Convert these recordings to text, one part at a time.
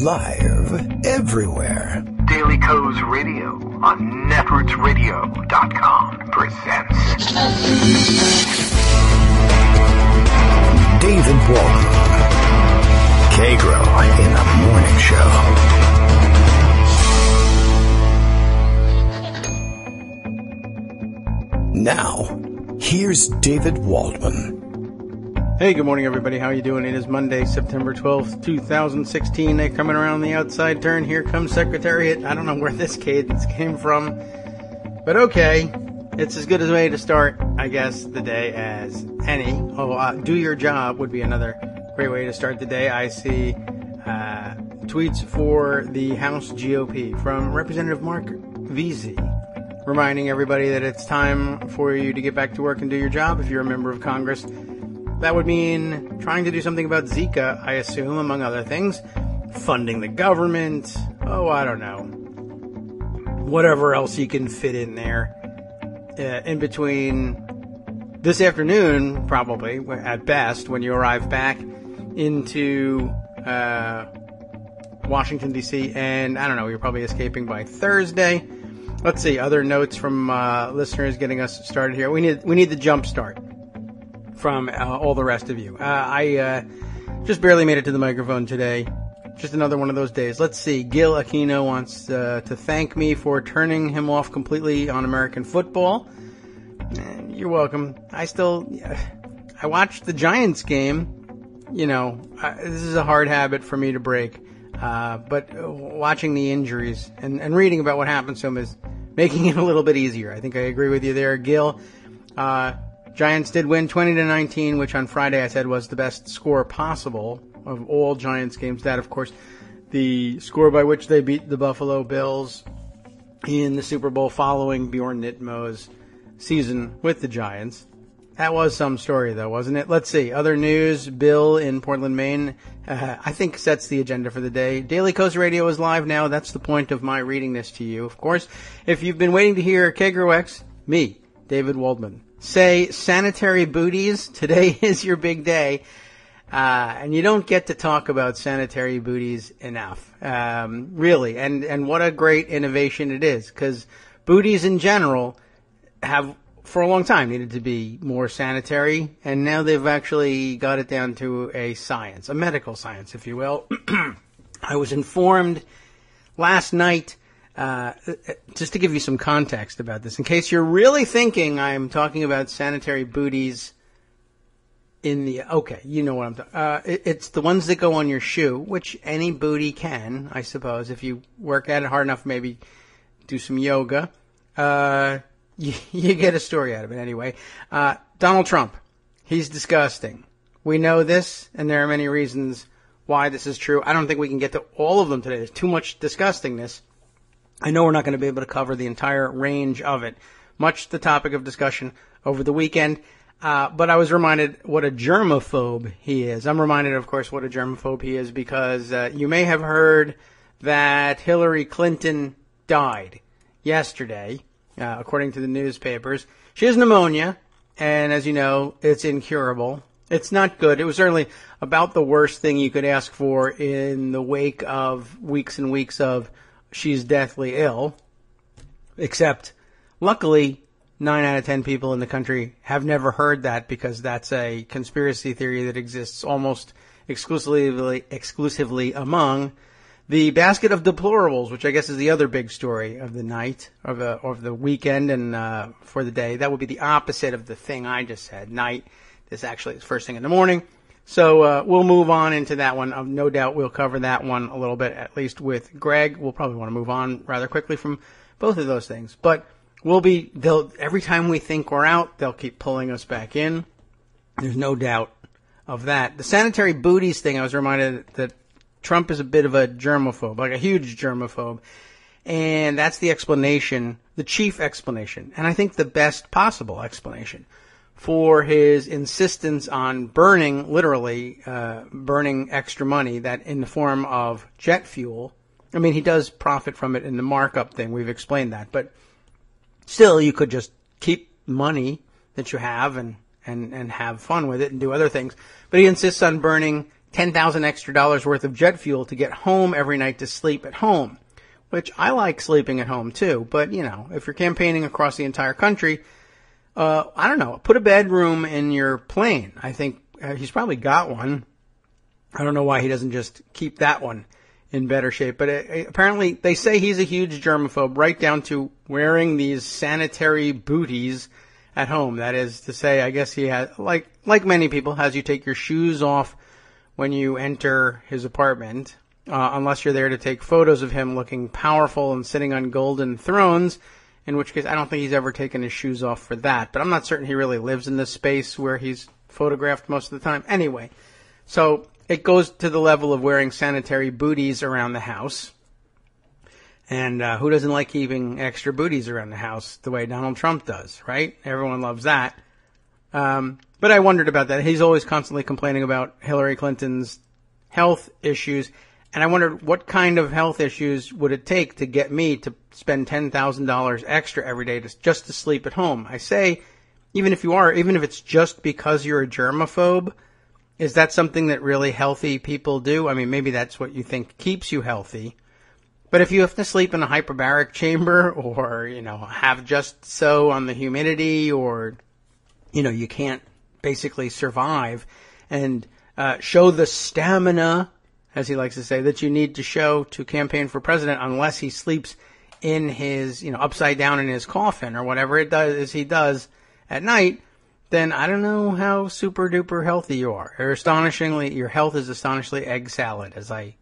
Live everywhere. Daily Co's Radio on netrootsradio.com presents David Waldman. Kagro in the Morning Show. Now, here's David Waldman. Hey, good morning, everybody. How you doing? It is Monday, September 12th, 2016. They're coming around the outside turn. Here comes Secretariat. I don't know where this cadence came from, but okay. It's as good a way to start, I guess, the day as any. Do your job would be another great way to start the day. I see tweets for the House GOP from Representative Mark Veazey, reminding everybody that it's time for you to get back to work and do your job if you're a member of Congress. That would mean trying to do something about Zika, I assume, among other things. Funding the government. Oh, I don't know. Whatever else you can fit in there. In between this afternoon, probably, at best, when you arrive back into Washington, D.C., and I don't know, you're probably escaping by Thursday. Let's see, other notes from listeners getting us started here. We need the jump start from all the rest of you. I just barely made it to the microphone today. Just another one of those days. Let's see. Gil Aquino wants to thank me for turning him off completely on American football. You're welcome. I watched the Giants game. You know, this is a hard habit for me to break. But watching the injuries and reading about what happened to him is making it a little bit easier. I think I agree with you there, Gil. Giants did win 20-19, which on Friday I said was the best score possible of all Giants games. That, of course, the score by which they beat the Buffalo Bills in the Super Bowl following Bjorn Nitmo's season with the Giants. That was some story, though, wasn't it? Let's see. Other news. Bill in Portland, Maine, I think sets the agenda for the day. Daily Coast Radio is live now. That's the point of my reading this to you. Of course, if you've been waiting to hear Kagro X, me, David Waldman, say sanitary booties, today is your big day. And you don't get to talk about sanitary booties enough, really. And what a great innovation it is, because booties in general have, for a long time, needed to be more sanitary, and now they've actually got it down to a science, a medical science, if you will. I was informed last night, just to give you some context about this, in case you're really thinking I'm talking about sanitary booties okay, you know what I'm talking it's the ones that go on your shoe, which any booty can, I suppose, if you work at it hard enough, maybe do some yoga. You get a story out of it anyway. Donald Trump, he's disgusting. We know this, and there are many reasons why this is true. I don't think we can get to all of them today. There's too much disgustingness. I know we're not going to be able to cover the entire range of it. Much the topic of discussion over the weekend. But I was reminded what a germaphobe he is. I'm reminded, of course, what a germaphobe he is because you may have heard that Hillary Clinton died yesterday, according to the newspapers. She has pneumonia, and as you know, it's incurable. It's not good. It was certainly about the worst thing you could ask for in the wake of weeks and weeks of she's deathly ill, except, luckily, 9 out of 10 people in the country have never heard that because that's a conspiracy theory that exists almost exclusively among the basket of deplorables, which I guess is the other big story of the night, of the weekend and for the day. That would be the opposite of the thing I just said. Night. This actually is first thing in the morning. So we'll move on into that one. No doubt we'll cover that one a little bit, at least with Greg. We'll probably want to move on rather quickly from both of those things. But every time we think we're out, they'll keep pulling us back in. There's no doubt of that. The sanitary booties thing, I was reminded that Trump is a bit of a germaphobe, like a huge germaphobe. And that's the explanation, the chief explanation, and I think the best possible explanation for his insistence on literally burning extra money that in the form of jet fuel. I mean, he does profit from it in the markup thing. We've explained that. But still, you could just keep money that you have and have fun with it and do other things. But he insists on burning $10,000 extra dollars worth of jet fuel to get home every night to sleep at home, which I like sleeping at home too. But, you know, if you're campaigning across the entire country, I don't know, put a bedroom in your plane. I think he's probably got one. I don't know why he doesn't just keep that one in better shape. But apparently they say he's a huge germaphobe, right down to wearing these sanitary booties at home. That is to say, I guess he has, like many people, has you take your shoes off when you enter his apartment, unless you're there to take photos of him looking powerful and sitting on golden thrones, in which case I don't think he's ever taken his shoes off for that. But I'm not certain he really lives in this space where he's photographed most of the time. Anyway, so it goes to the level of wearing sanitary booties around the house. And who doesn't like keeping extra booties around the house the way Donald Trump does, right? Everyone loves that. But I wondered about that. He's always constantly complaining about Hillary Clinton's health issues. And I wondered what kind of health issues would it take to get me to spend $10,000 extra every day just to sleep at home. I say, even if it's just because you're a germaphobe, is that something that really healthy people do? I mean, maybe that's what you think keeps you healthy. But if you have to sleep in a hyperbaric chamber or, you know, have just so on the humidity or, you know, you can't basically survive and show the stamina, as he likes to say, that you need to show to campaign for president unless he sleeps in his, you know, upside down in his coffin or whatever it does he does at night, then I don't know how super duper healthy you are. Your health is astonishingly egg salad, as I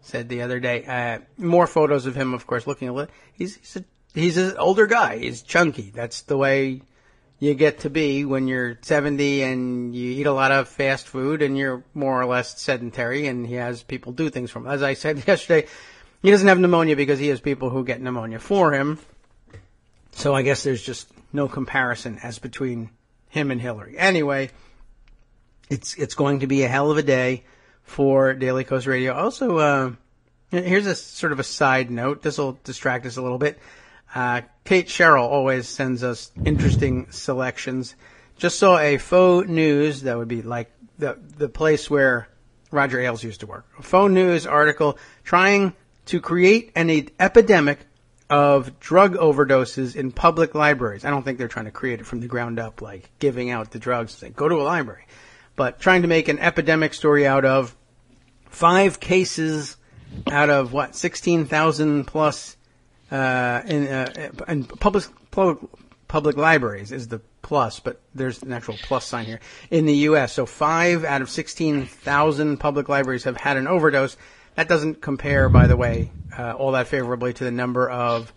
said the other day. More photos of him, of course, looking a little. He's an older guy. He's chunky. That's the way you get to be when you're 70 and you eat a lot of fast food and you're more or less sedentary, and he has people do things for him. As I said yesterday, he doesn't have pneumonia because he has people who get pneumonia for him. So I guess there's just no comparison as between him and Hillary. Anyway, it's going to be a hell of a day for Daily Kos Radio. Also, here's a sort of a side note. This will distract us a little bit. Kate Sherrill always sends us interesting selections. Just saw a faux news, that would be like the place where Roger Ailes used to work. A faux news article trying to create an epidemic of drug overdoses in public libraries. I don't think they're trying to create it from the ground up, like giving out the drugs, say, go to a library. But trying to make an epidemic story out of 5 cases out of, 16,000 plus in public libraries is the plus, but there's an actual plus sign here, in the U.S. So 5 out of 16,000 public libraries have had an overdose. That doesn't compare, by the way, all that favorably to the number of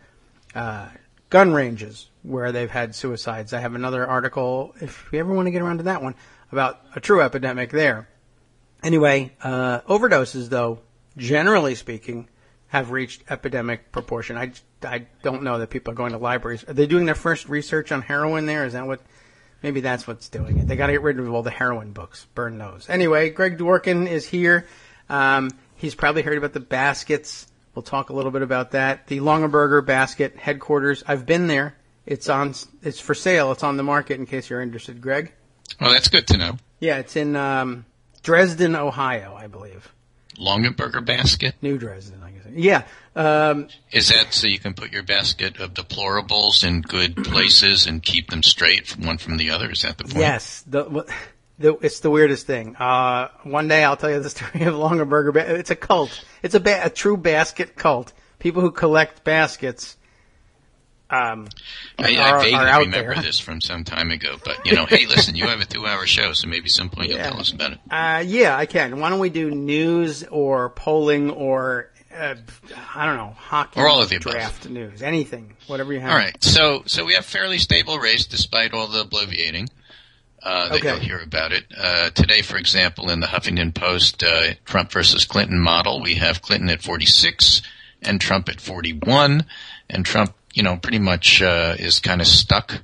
gun ranges where they've had suicides. I have another article, if we ever want to get around to that one, about a true epidemic there. Anyway, overdoses, though, generally speaking, have reached epidemic proportion. I don't know that people are going to libraries. Are they doing their first research on heroin there? Is that what? Maybe that's what's doing it. They got to get rid of all the heroin books. Burn those. Anyway, Greg Dworkin is here. He's probably heard about the baskets. We'll talk a little bit about that. The Longaberger Basket headquarters. I've been there. It's for sale. It's on the market in case you're interested, Greg. Well, that's good to know. Yeah, it's in Dresden, Ohio, I believe. Longaberger Basket? New Dresden, I guess. Yeah. Is that so you can put your basket of deplorables in good places and keep them straight from one from the other? Is that the point? Yes. It's the weirdest thing. One day I'll tell you the story of Longaberger. It's a cult. It's a true basket cult. People who collect baskets I vaguely remember this from some time ago, but, hey, listen, you have a 2-hour show, so maybe some point you'll tell us about it. Yeah, I can. Why don't we do news or polling or, I don't know, hockey or all of the draft above. News, anything, whatever you have. All right, so we have fairly stable race despite all the bloviating. That you'll hear about it. Today, for example, in the Huffington Post, Trump versus Clinton model, we have Clinton at 46 and Trump at 41, and Trump pretty much is kind of stuck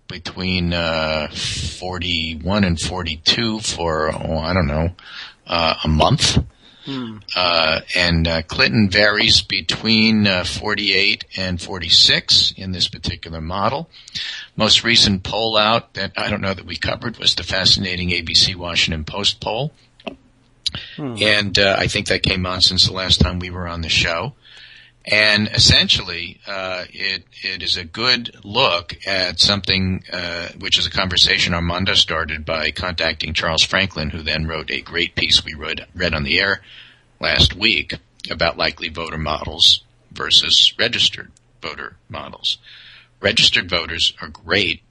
between 41 and 42 for, a month. And Clinton varies between 48 and 46 in this particular model. Most recent poll out that I don't know that we covered was the fascinating ABC Washington Post poll. And I think that came on since the last time we were on the show. And essentially, it is a good look at something which is a conversation Armando started by contacting Charles Franklin, who then wrote a great piece we read on the air last week about likely voter models versus registered voter models. Registered voters are great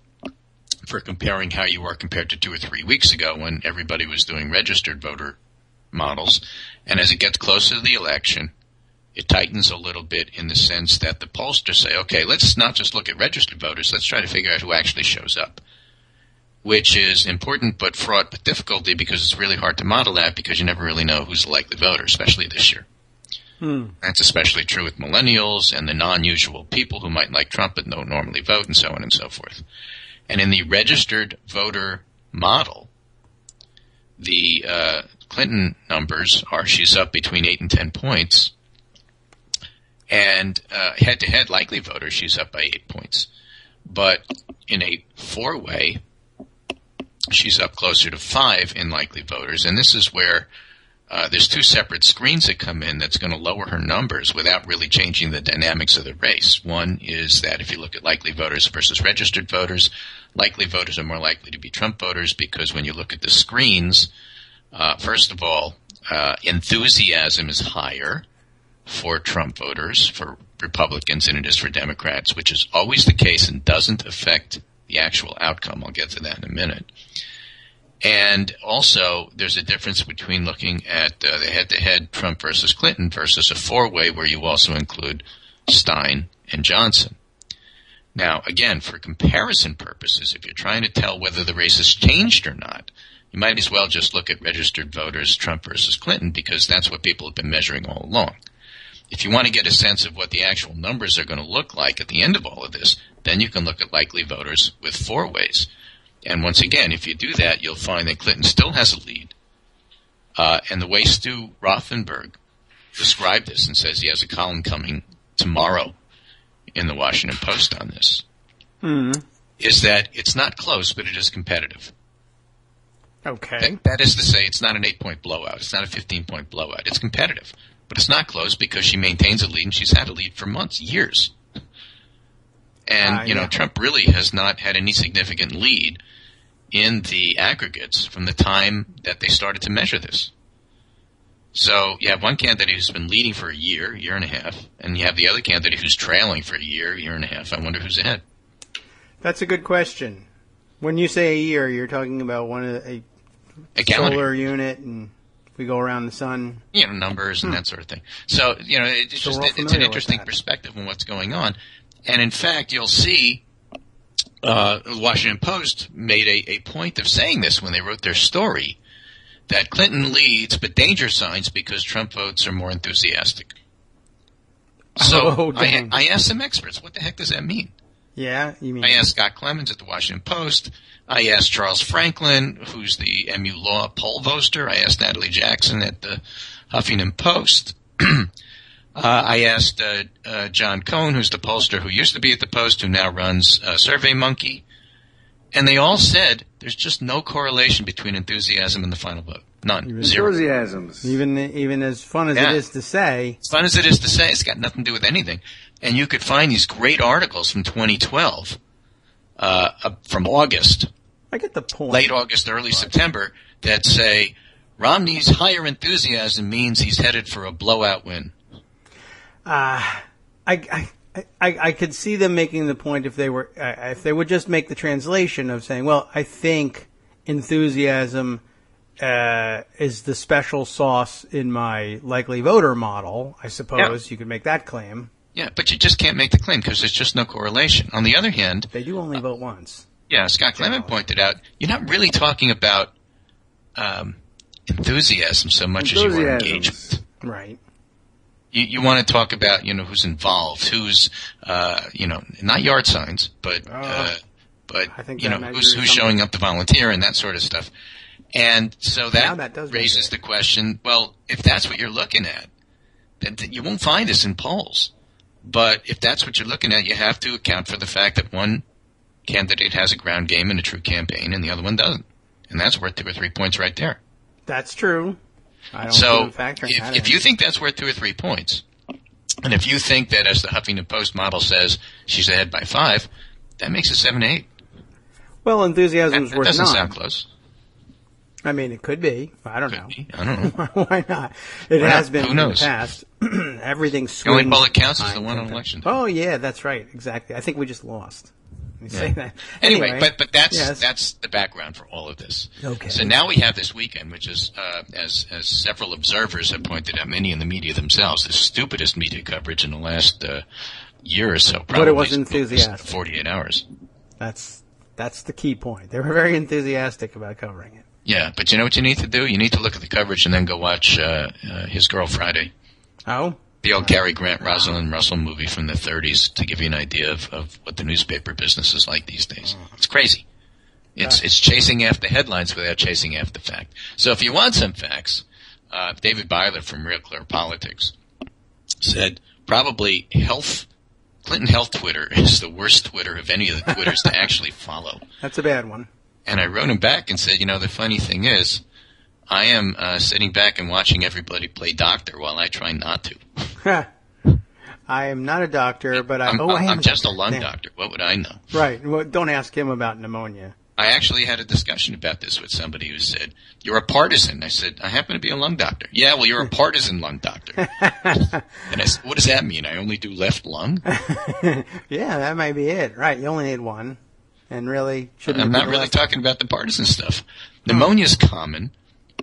for comparing how you are compared to 2 or 3 weeks ago when everybody was doing registered voter models. And as it gets closer to the election, it tightens a little bit in the sense that the pollsters say, okay, let's not just look at registered voters, let's try to figure out who actually shows up, which is important but fraught with difficulty because it's really hard to model that because you never really know who's the likely voter, especially this year. That's especially true with millennials and the non-usual people who might like Trump but don't normally vote and so on and so forth. And in the registered voter model, the Clinton numbers are she's up between 8 and 10 points. And head-to-head likely voter, she's up by 8 points. But in a four-way, she's up closer to 5 in likely voters. And this is where there's 2 separate screens that come in that's going to lower her numbers without really changing the dynamics of the race. One is that if you look at likely voters versus registered voters, likely voters are more likely to be Trump voters because when you look at the screens, first of all, enthusiasm is higher for Trump voters, for Republicans, than it is for Democrats, which is always the case and doesn't affect the actual outcome. I'll get to that in a minute. And also, there's a difference between looking at the head-to-head Trump versus Clinton versus a four-way where you also include Stein and Johnson. Now, again, for comparison purposes, if you're trying to tell whether the race has changed or not, you might as well just look at registered voters, Trump versus Clinton, because that's what people have been measuring all along. If you want to get a sense of what the actual numbers are going to look like at the end of all of this, then you can look at likely voters with four ways. And once again, if you do that, you'll find that Clinton still has a lead. And the way Stu Rothenberg described this and says he has a column coming tomorrow in the Washington Post on this, is that it's not close, but it is competitive. Okay. That is to say, it's not an 8-point blowout. It's not a 15-point blowout. It's competitive. But it's not close because she maintains a lead, and she's had a lead for months, years. And, Trump really has not had any significant lead in the aggregates from the time that they started to measure this. So you have one candidate who's been leading for a year and a half, and you have the other candidate who's trailing for a year and a half. I wonder who's ahead. That's a good question. When you say a year, you're talking about a solar unit, and we go around the sun. Numbers and that sort of thing. So, it's an interesting perspective on what's going on. And in fact, you'll see the Washington Post made a point of saying this when they wrote their story, that Clinton leads, but danger signs because Trump votes are more enthusiastic. So I asked some experts, what the heck does that mean? Yeah, you mean? I asked Scott Clemens at the Washington Post. I asked Charles Franklin, who's the MU Law poll poster. I asked Natalie Jackson at the Huffington Post. I asked John Cohn, who's the pollster who used to be at the Post, who now runs SurveyMonkey. And they all said there's just no correlation between enthusiasm and the final vote. None. Zero. Enthusiasms. Even as fun as it is to say. As fun as it is to say, it's got nothing to do with anything. And you could find these great articles from 2012, from August. I get the point. Late August, early September, that say Romney's higher enthusiasm means he's headed for a blowout win. I could see them making the point if they would just make the translation of saying, well, I think enthusiasm is the special sauce in my likely voter model. I suppose you could make that claim. Yeah, but you just can't make the claim because there's just no correlation. On the other hand, they do only vote once. Yeah, Scott Clement pointed out you're not really talking about enthusiasm so much as you are engagement. Right. You want to talk about, who's involved, who's, not yard signs, but who's showing up to volunteer and that sort of stuff. And so that raises the question, well, if that's what you're looking at, then you won't find this in polls. But if that's what you're looking at, you have to account for the fact that one candidate has a ground game and a true campaign and the other one doesn't. And that's worth 2 or 3 points right there. That's true. I don't So do factoring that if you think that's worth 2 or 3 points, and if you think that, as the Huffington Post model says, she's ahead by 5, that makes it 7-8. Well, enthusiasm's worth 9. That doesn't sound close. I mean, it could be. I don't know. I don't know. Why not? It has been Who knows? in the past. Everything swings. The only poll that counts is the one on election day. Oh, yeah, that's right. Exactly. I think we just lost. Let me say that. Anyway, but that's the background for all of this. Okay. So now we have this weekend, which is, as several observers have pointed out, many in the media themselves, the stupidest media coverage in the last year or so. Probably, but it was enthusiastic. 48 hours. That's the key point. They were very enthusiastic about covering it. Yeah, but you know what you need to do? You need to look at the coverage and then go watch His Girl Friday. Oh? The old Cary Grant, Rosalind Russell movie from the 30s to give you an idea of what the newspaper business is like these days. It's crazy. It's chasing after headlines without chasing after the fact. So if you want some facts, David Byler from Real Clear Politics said probably Clinton Health Twitter is the worst Twitter of any of the Twitters to actually follow. That's a bad one. And I wrote him back and said, the funny thing is, I am sitting back and watching everybody play doctor while I try not to. I am not a doctor, but I'm just a lung doctor. What would I know? Right. Well, don't ask him about pneumonia. I actually had a discussion about this with somebody who said, "You're a partisan." I said, "I happen to be a lung doctor." "Yeah, well, you're a partisan lung doctor." And I said, "What does that mean? I only do left lung?" Yeah, that might be it. Right. You only need one. And really shouldn't. I'm not really talking about the partisan stuff. Pneumonia's common.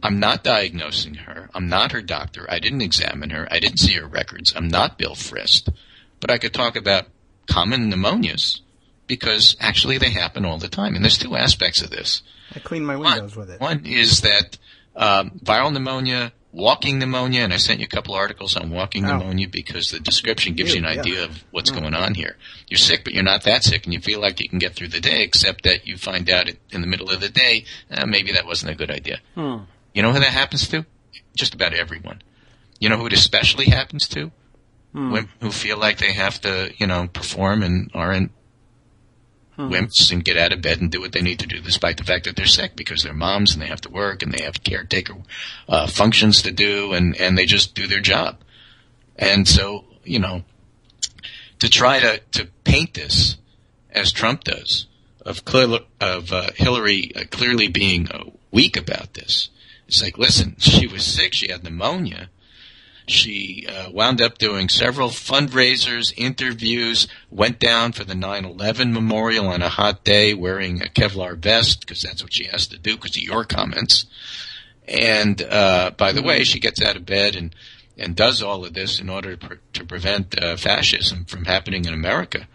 I'm not diagnosing her. I'm not her doctor. I didn't examine her. I didn't see her records. I'm not Bill Frist. But I could talk about common pneumonias because actually they happen all the time. And there's 2 aspects of this. I clean my windows with it. One is that viral pneumonia, walking pneumonia, and I sent you a couple articles on walking pneumonia because the description gives you an idea of what's going on here. You're sick, but you're not that sick, and you feel like you can get through the day, except that you find out in the middle of the day, maybe that wasn't a good idea. You know who that happens to? Just about everyone. You know who it especially happens to? Women who feel like they have to, perform and aren't wimps and get out of bed and do what they need to do despite the fact that they're sick because they're moms and they have to work and they have caretaker functions to do and they just do their job. And so, to try to paint this as Trump does of Hillary clearly being weak about this. It's like, listen, she was sick, she had pneumonia. She wound up doing several fundraisers, interviews, went down for the 9/11 memorial on a hot day wearing a Kevlar vest because that's what she has to do because of your comments. And by the way, she gets out of bed and does all of this in order to prevent fascism from happening in America.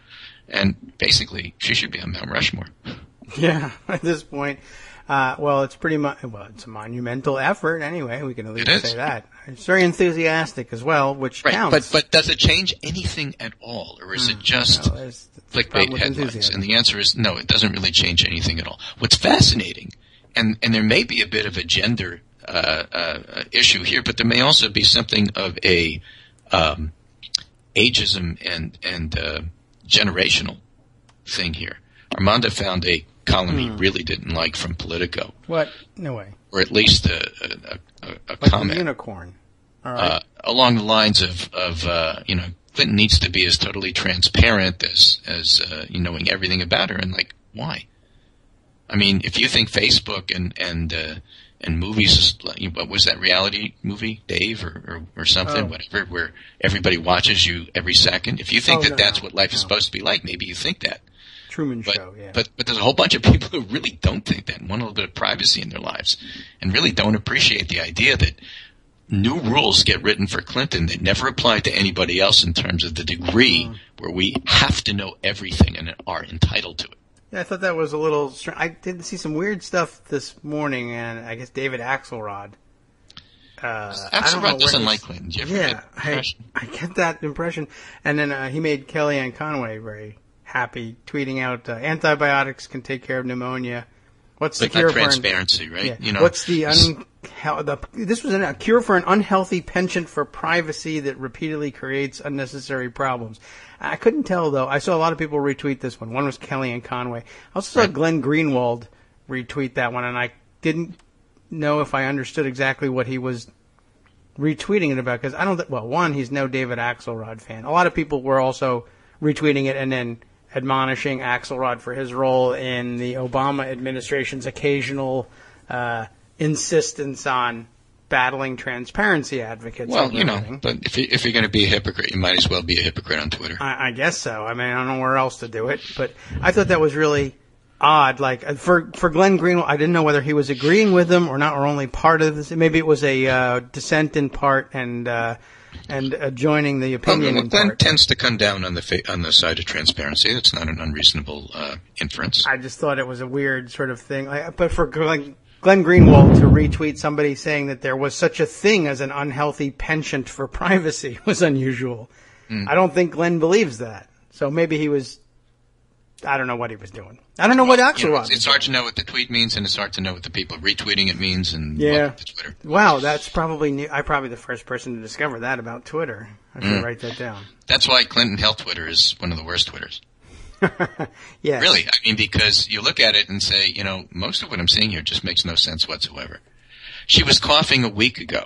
And basically, she should be on Mount Rushmore. Yeah, at this point. Well, it's pretty much, it's a monumental effort anyway. We can at least say that. It's very enthusiastic as well, which counts. But does it change anything at all? Or is it just clickbait headlines? And the answer is no, it doesn't really change anything at all. What's fascinating, and there may be a bit of a gender issue here, but there may also be something of a ageism and generational thing here. Armando found a column he really didn't like from Politico. What? No way. Or at least a like comment. A unicorn. All right. Along the lines of Clinton needs to be as totally transparent as knowing everything about her, and like, why? I mean, if you think Facebook and movies, what was that reality movie, Dave or something, whatever, where everybody watches you every second? If you think that's what life is supposed to be like, maybe you think that. Truman Show, yeah. But there's a whole bunch of people who really don't think that and want a little bit of privacy in their lives and really don't appreciate the idea that new rules get written for Clinton that never apply to anybody else in terms of the degree where we have to know everything and are entitled to it. Yeah, I thought that was a little strange. I did see some weird stuff this morning, and I guess David Axelrod. Axelrod doesn't like Clinton. Did you ever get that impression? I get that impression. And then he made Kellyanne Conway very happy, tweeting out antibiotics can take care of pneumonia. What's the cure for transparency, right? Yeah. What's this was a cure for an unhealthy penchant for privacy that repeatedly creates unnecessary problems. I couldn't tell though. I saw a lot of people retweet this one. One was Kellyanne Conway. I also saw Glenn Greenwald retweet that one, and I didn't know if I understood exactly what he was retweeting it about, because I don't well, one, he's no David Axelrod fan. A lot of people were also retweeting it and then admonishing Axelrod for his role in the Obama administration's occasional insistence on battling transparency advocates. Well, but if you're going to be a hypocrite, you might as well be a hypocrite on Twitter. I guess so. I mean, I don't know where else to do it, but I thought that was really odd. Like, for Glenn Greenwald, I didn't know whether he was agreeing with him or not, or only part of this. Maybe it was a dissent in part and joining the opinion in Glenn part. tends to come down on the side of transparency. That's not an unreasonable inference. I just thought it was a weird sort of thing. But for Glenn Greenwald to retweet somebody saying that there was such a thing as an unhealthy penchant for privacy was unusual. I don't think Glenn believes that. So maybe he was, I don't know what he was doing. I don't know what Axelrod was. It's hard to know what the tweet means, and it's hard to know what the people retweeting it means, and yeah. the Twitter. Wow, that's probably new. I'm probably the first person to discover that about Twitter. I should write that down. That's why Clinton Health Twitter is one of the worst Twitters. Yes. Really, I mean, because you look at it and say, most of what I'm seeing here just makes no sense whatsoever. She was coughing a week ago.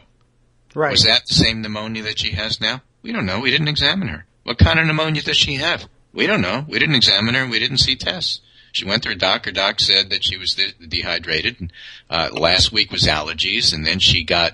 Right. Was that the same pneumonia that she has now? We don't know. We didn't examine her. What kind of pneumonia does she have? We don't know. We didn't examine her. We didn't see tests. She went to her doc. Her doc said that she was dehydrated. And, last week was allergies, and then she got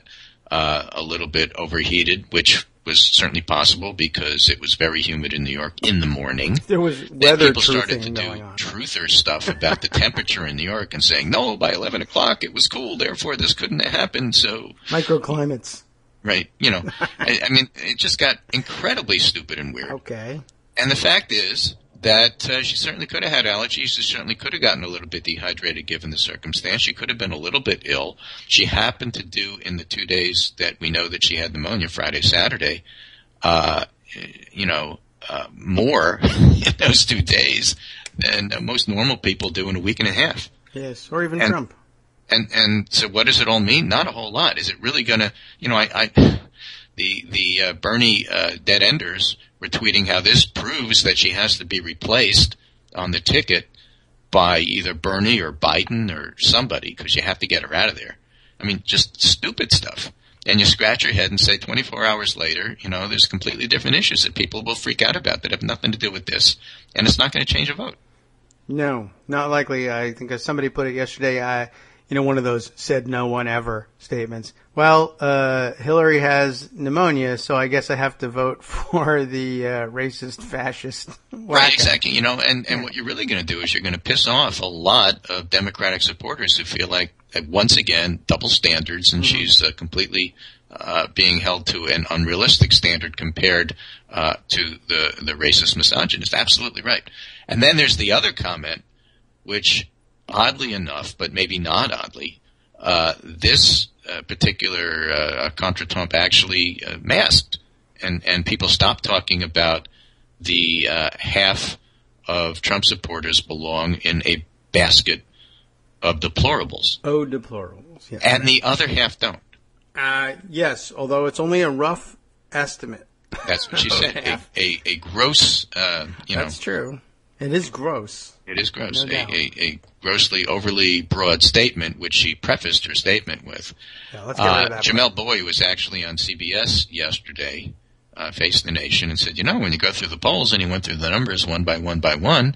a little bit overheated, which was certainly possible because it was very humid in New York in the morning. There was weather people started to do going on. truther stuff about the temperature in New York and saying, no, by 11 o'clock it was cool, therefore this couldn't have happened. So microclimates. Right. I mean, it just got incredibly stupid and weird. Okay. And the fact is that she certainly could have had allergies. She certainly could have gotten a little bit dehydrated given the circumstance. She could have been a little bit ill. She happened to do in the 2 days that we know that she had pneumonia, Friday, Saturday, more in those 2 days than most normal people do in a week and a half. Yes, or even Trump. And so what does it all mean? Not a whole lot. Is it really going to, the Bernie dead enders were tweeting how this proves that she has to be replaced on the ticket by either Bernie or Biden or somebody because you have to get her out of there. I mean, just stupid stuff. And you scratch your head and say 24 hours later, there's completely different issues that people will freak out about that have nothing to do with this. And it's not going to change a vote. No, not likely. I think as somebody put it yesterday, one of those said no one ever statements. Well, Hillary has pneumonia, so I guess I have to vote for the racist, fascist wacko. Right, exactly. And what you're really going to do is you're going to piss off a lot of Democratic supporters who feel like, once again, double standards, and she's completely being held to an unrealistic standard compared to the racist misogynist. Absolutely right. And then there's the other comment, which oddly enough, but maybe not oddly, this particular contretemps actually masked, and people stopped talking about the half of Trump supporters belong in a basket of deplorables. Oh, deplorables. Yes. And the other half don't. Yes, although it's only a rough estimate. That's what she said. A gross, That's true. It is gross. It is gross. No doubt. A grossly, overly broad statement, which she prefaced her statement with. Yeah, let's get rid of that. Jamel Bowie was actually on CBS yesterday, Face the Nation, and said, when you go through the polls, and he went through the numbers one by one,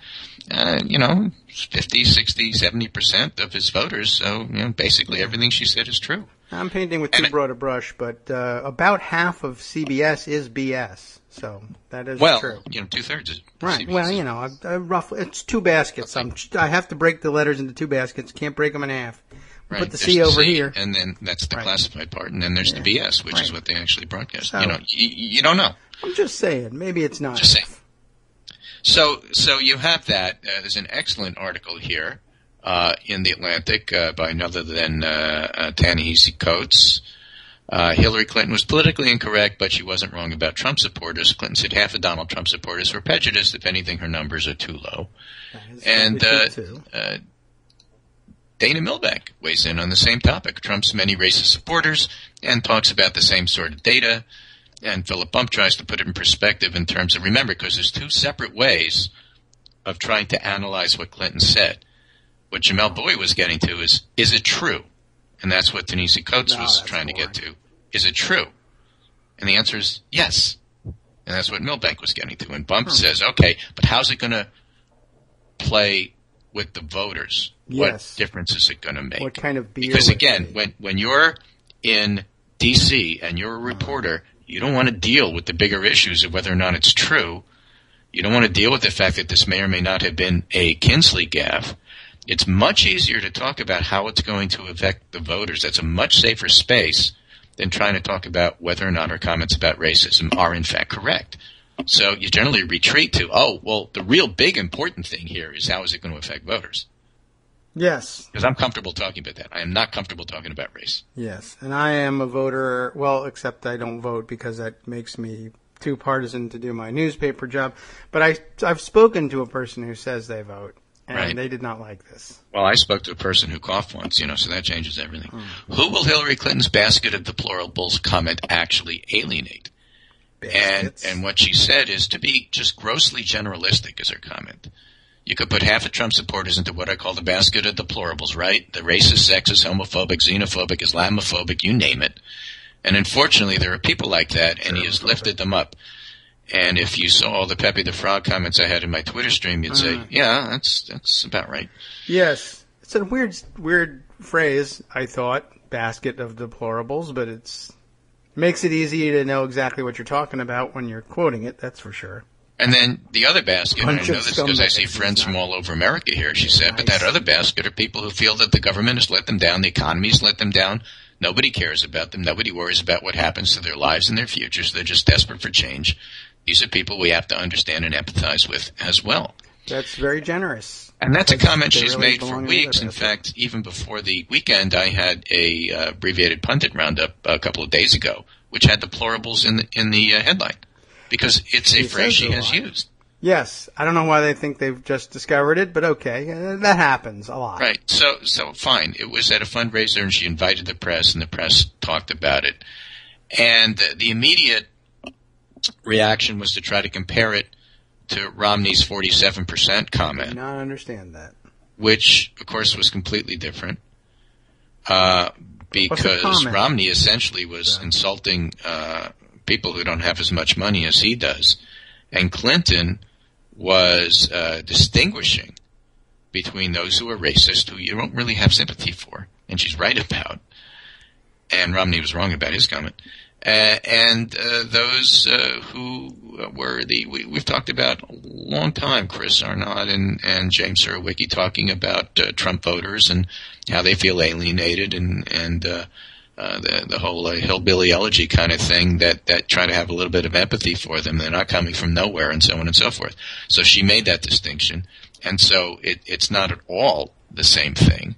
50, 60, 70% of his voters. So, basically everything she said is true. I'm painting with too broad a brush, but about half of CBS is BS. So that is true. 2/3 is right. CBS. Well, roughly, it's two baskets. Okay. I have to break the letters into two baskets. Can't break them in half. Right. Put the C over here, and then that's the classified part, and then there's the BS, which is what they actually broadcast. So, you don't know. I'm just saying. Maybe it's not. Just saying. So you have that. There's an excellent article here in the Atlantic by none other than Ta-Nehisi Coates. Hillary Clinton was politically incorrect, but she wasn't wrong about Trump supporters. Clinton said half of Donald Trump supporters were prejudiced. If anything, her numbers are too low. And Dana Milbank weighs in on the same topic, Trump's many racist supporters, and talks about the same sort of data. And Philip Bump tries to put it in perspective in terms of, remember, because there's two separate ways of trying to analyze what Clinton said. What Jamel Bowie was getting to is it true? And that's what Ta-Nehisi Coates was trying to get to. Is it true? And the answer is yes. And that's what Milbank was getting to. And Bump says, okay, but how's it going to play with the voters? Yes. What difference is it going to make? What kind of beer? Because again, when you're in D.C. and you're a reporter, you don't want to deal with the bigger issues of whether or not it's true. You don't want to deal with the fact that this may or may not have been a Kinsley gaffe. It's much easier to talk about how it's going to affect the voters. That's a much safer space than trying to talk about whether or not our comments about racism are in fact correct. So you generally retreat to, the real big important thing here is how is it going to affect voters? Yes. Because I'm comfortable talking about that. I am not comfortable talking about race. Yes, and I am a voter, well, except I don't vote because that makes me too partisan to do my newspaper job. But I've spoken to a person who says they vote, and they did not like this. Well, I spoke to a person who coughed once, so that changes everything. Who will Hillary Clinton's basket of deplorables comment actually alienate? And what she said is to be just grossly generalistic is her comment. You could put half of Trump supporters into what I call the basket of deplorables, right? The racist, sexist, homophobic, xenophobic, Islamophobic, you name it. And unfortunately, there are people like that, and he has lifted them up. And if you saw all the Pepe the Frog comments I had in my Twitter stream, you'd say, yeah, that's about right. Yes. It's a weird phrase, I thought, basket of deplorables, but it makes it easy to know exactly what you're talking about when you're quoting it, that's for sure. And then the other basket, and I know this because I see friends from all over America here, she said, but that other basket are people who feel that the government has let them down, the economy has let them down, nobody cares about them, nobody worries about what happens to their lives and their futures, they're just desperate for change. These are people we have to understand and empathize with as well. That's very generous. And that's a comment she's made for weeks. In fact, even before the weekend, I had a abbreviated pundit roundup a couple of days ago, which had deplorables in the headline. Because it's a phrase she has used. Yes. I don't know why they think they've just discovered it, but okay. That happens a lot. Right. So fine. It was at a fundraiser, and she invited the press, and the press talked about it. And the immediate reaction was to try to compare it to Romney's 47% comment. I do not understand that. Which, of course, was completely different. Because Romney essentially was insulting people who don't have as much money as he does. And Clinton was distinguishing between those who are racist, who you don't really have sympathy for, and she's right about, and Romney was wrong about his comment, and those who were we've talked about a long time, Chris Arnott and James Surowiecki talking about Trump voters and how they feel alienated and the whole hillbilly elegy kind of thing that try to have a little bit of empathy for them. They're not coming from nowhere and so on and so forth. So she made that distinction. And so it's not at all the same thing.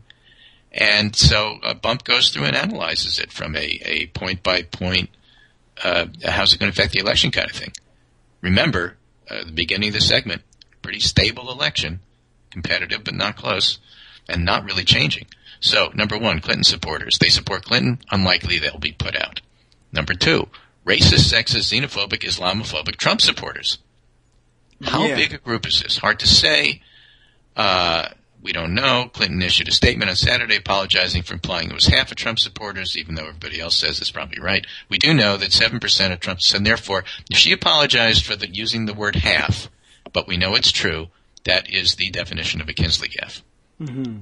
And so Bump goes through and analyzes it from a point-by-point, how's it going to affect the election kind of thing. Remember, the beginning of the segment, pretty stable election, competitive but not close, and not really changing. So, number one, Clinton supporters. They support Clinton. Unlikely they'll be put out. Number two, racist, sexist, xenophobic, Islamophobic Trump supporters. How big a group is this? Hard to say. We don't know. Clinton issued a statement on Saturday apologizing for implying it was half of Trump supporters, even though everybody else says it's probably right. We do know that 7% of Trump, and therefore, if she apologized for using the word half, but we know it's true, that is the definition of a Kinsley gaffe. Mm-hmm.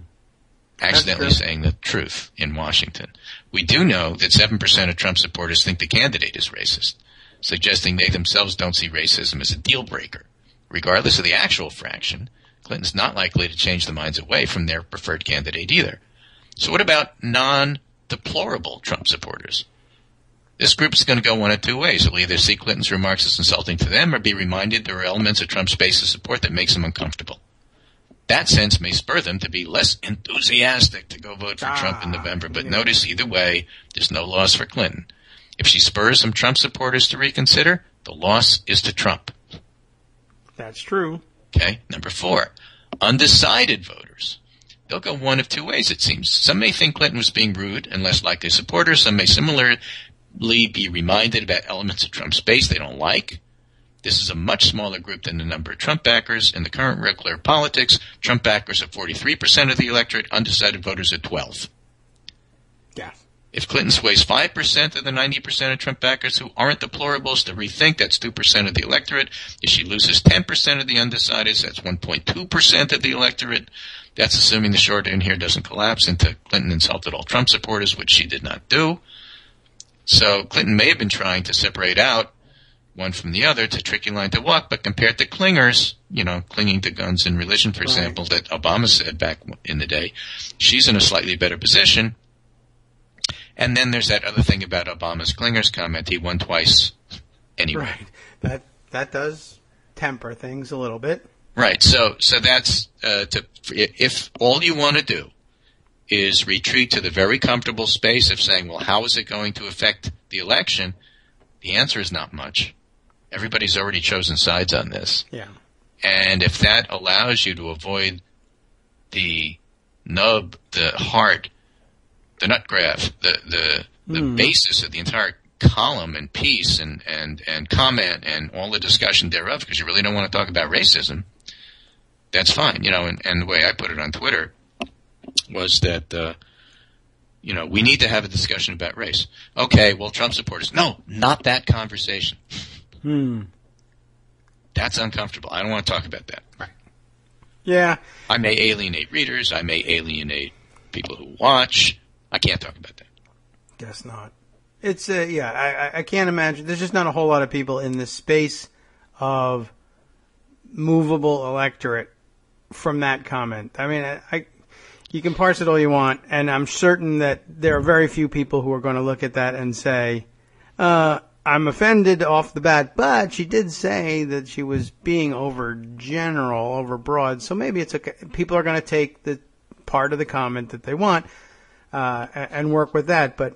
Accidentally saying the truth in Washington. We do know that 7% of Trump supporters think the candidate is racist, suggesting they themselves don't see racism as a deal breaker. Regardless of the actual fraction, Clinton's not likely to change the minds away from their preferred candidate either. So what about non-deplorable Trump supporters? This group is going to go one of two ways. They'll either see Clinton's remarks as insulting to them or be reminded there are elements of Trump's base of support that makes them uncomfortable. That sense may spur them to be less enthusiastic to go vote for Trump in November. But notice, either way, there's no loss for Clinton. If she spurs some Trump supporters to reconsider, the loss is to Trump. That's true. Okay. Number four, undecided voters. They'll go one of two ways, it seems. Some may think Clinton was being rude and less likely supporters. Some may similarly be reminded about elements of Trump's base they don't like. This is a much smaller group than the number of Trump backers. In the current Real Clear politics, Trump backers are 43% of the electorate, undecided voters are 12%. Yeah. If Clinton sways 5% of the 90% of Trump backers who aren't deplorables to rethink, that's 2% of the electorate. If she loses 10% of the undecideds, that's 1.2% of the electorate. That's assuming the short end here doesn't collapse into Clinton insulted all Trump supporters, which she did not do. So Clinton may have been trying to separate out one from the other to tricky line to walk, but compared to clingers, clinging to guns and religion, for example, that Obama said back in the day, she's in a slightly better position. And then there's that other thing about Obama's clingers comment. He won twice anyway. Right. That does temper things a little bit. Right. So that's if all you want to do is retreat to the very comfortable space of saying, well, how is it going to affect the election? The answer is not much. Everybody's already chosen sides on this. Yeah. And if that allows you to avoid the nub, the heart, the nut graft, the basis of the entire column and piece and comment and all the discussion thereof, because you really don't want to talk about racism, that's fine. And the way I put it on Twitter was that, we need to have a discussion about race. Okay, well, Trump supporters. No, not that conversation. That's uncomfortable. I don't want to talk about that. Right. Yeah. I may alienate readers. I may alienate people who watch. I can't talk about that. Guess not. It's, I can't imagine. There's just not a whole lot of people in the space of movable electorate from that comment. I mean, you can parse it all you want, and I'm certain that there are very few people who are going to look at that and say, I'm offended off the bat, but she did say that she was being overgeneral, overbroad, so maybe it's okay. People are going to take the part of the comment that they want and work with that, but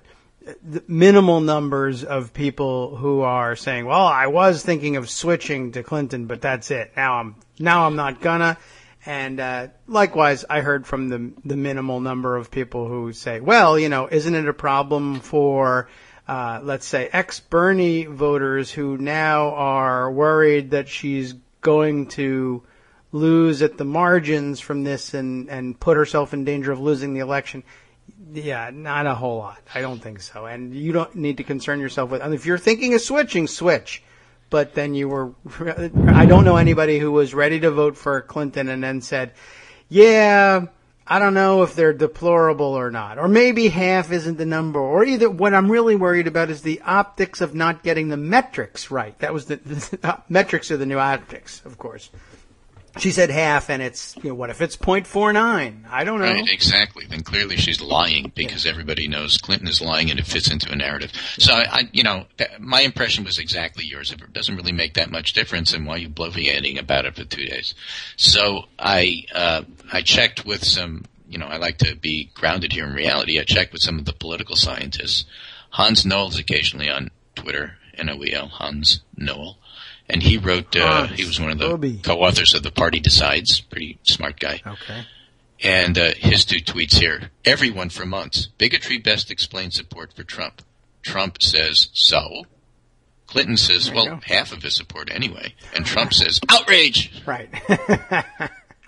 the minimal numbers of people who are saying, well, I was thinking of switching to Clinton, but that's it. Now I'm not gonna. And likewise, I heard from the minimal number of people who say, well, isn't it a problem for, let's say, ex-Bernie voters who now are worried that she's going to lose at the margins from this and put herself in danger of losing the election? Yeah, not a whole lot. I don't think so. And you don't need to concern yourself with, if you're thinking of switching, switch. But then I don't know anybody who was ready to vote for Clinton and then said, yeah, I don't know if they're deplorable or not. Or maybe half isn't the number. Or either what I'm really worried about is the optics of not getting the metrics right. That was the metrics are the new optics, of course. She said half, and it's, what if it's 0.49? I don't know. Right, exactly. Then clearly she's lying because everybody knows Clinton is lying and it fits into a narrative. So, my impression was exactly yours. It doesn't really make that much difference, and why are you bloviating about it for 2 days? So I checked with some, I like to be grounded here in reality. I checked with some of the political scientists. Hans Noel's occasionally on Twitter, Noel, Hans Noel. And he wrote, he was one of the co-authors of The Party Decides, pretty smart guy. Okay. And his 2 tweets here. Everyone for months. Bigotry best explains support for Trump. Trump says, so? Clinton says, well, half of his support anyway. And Trump says, outrage! Right.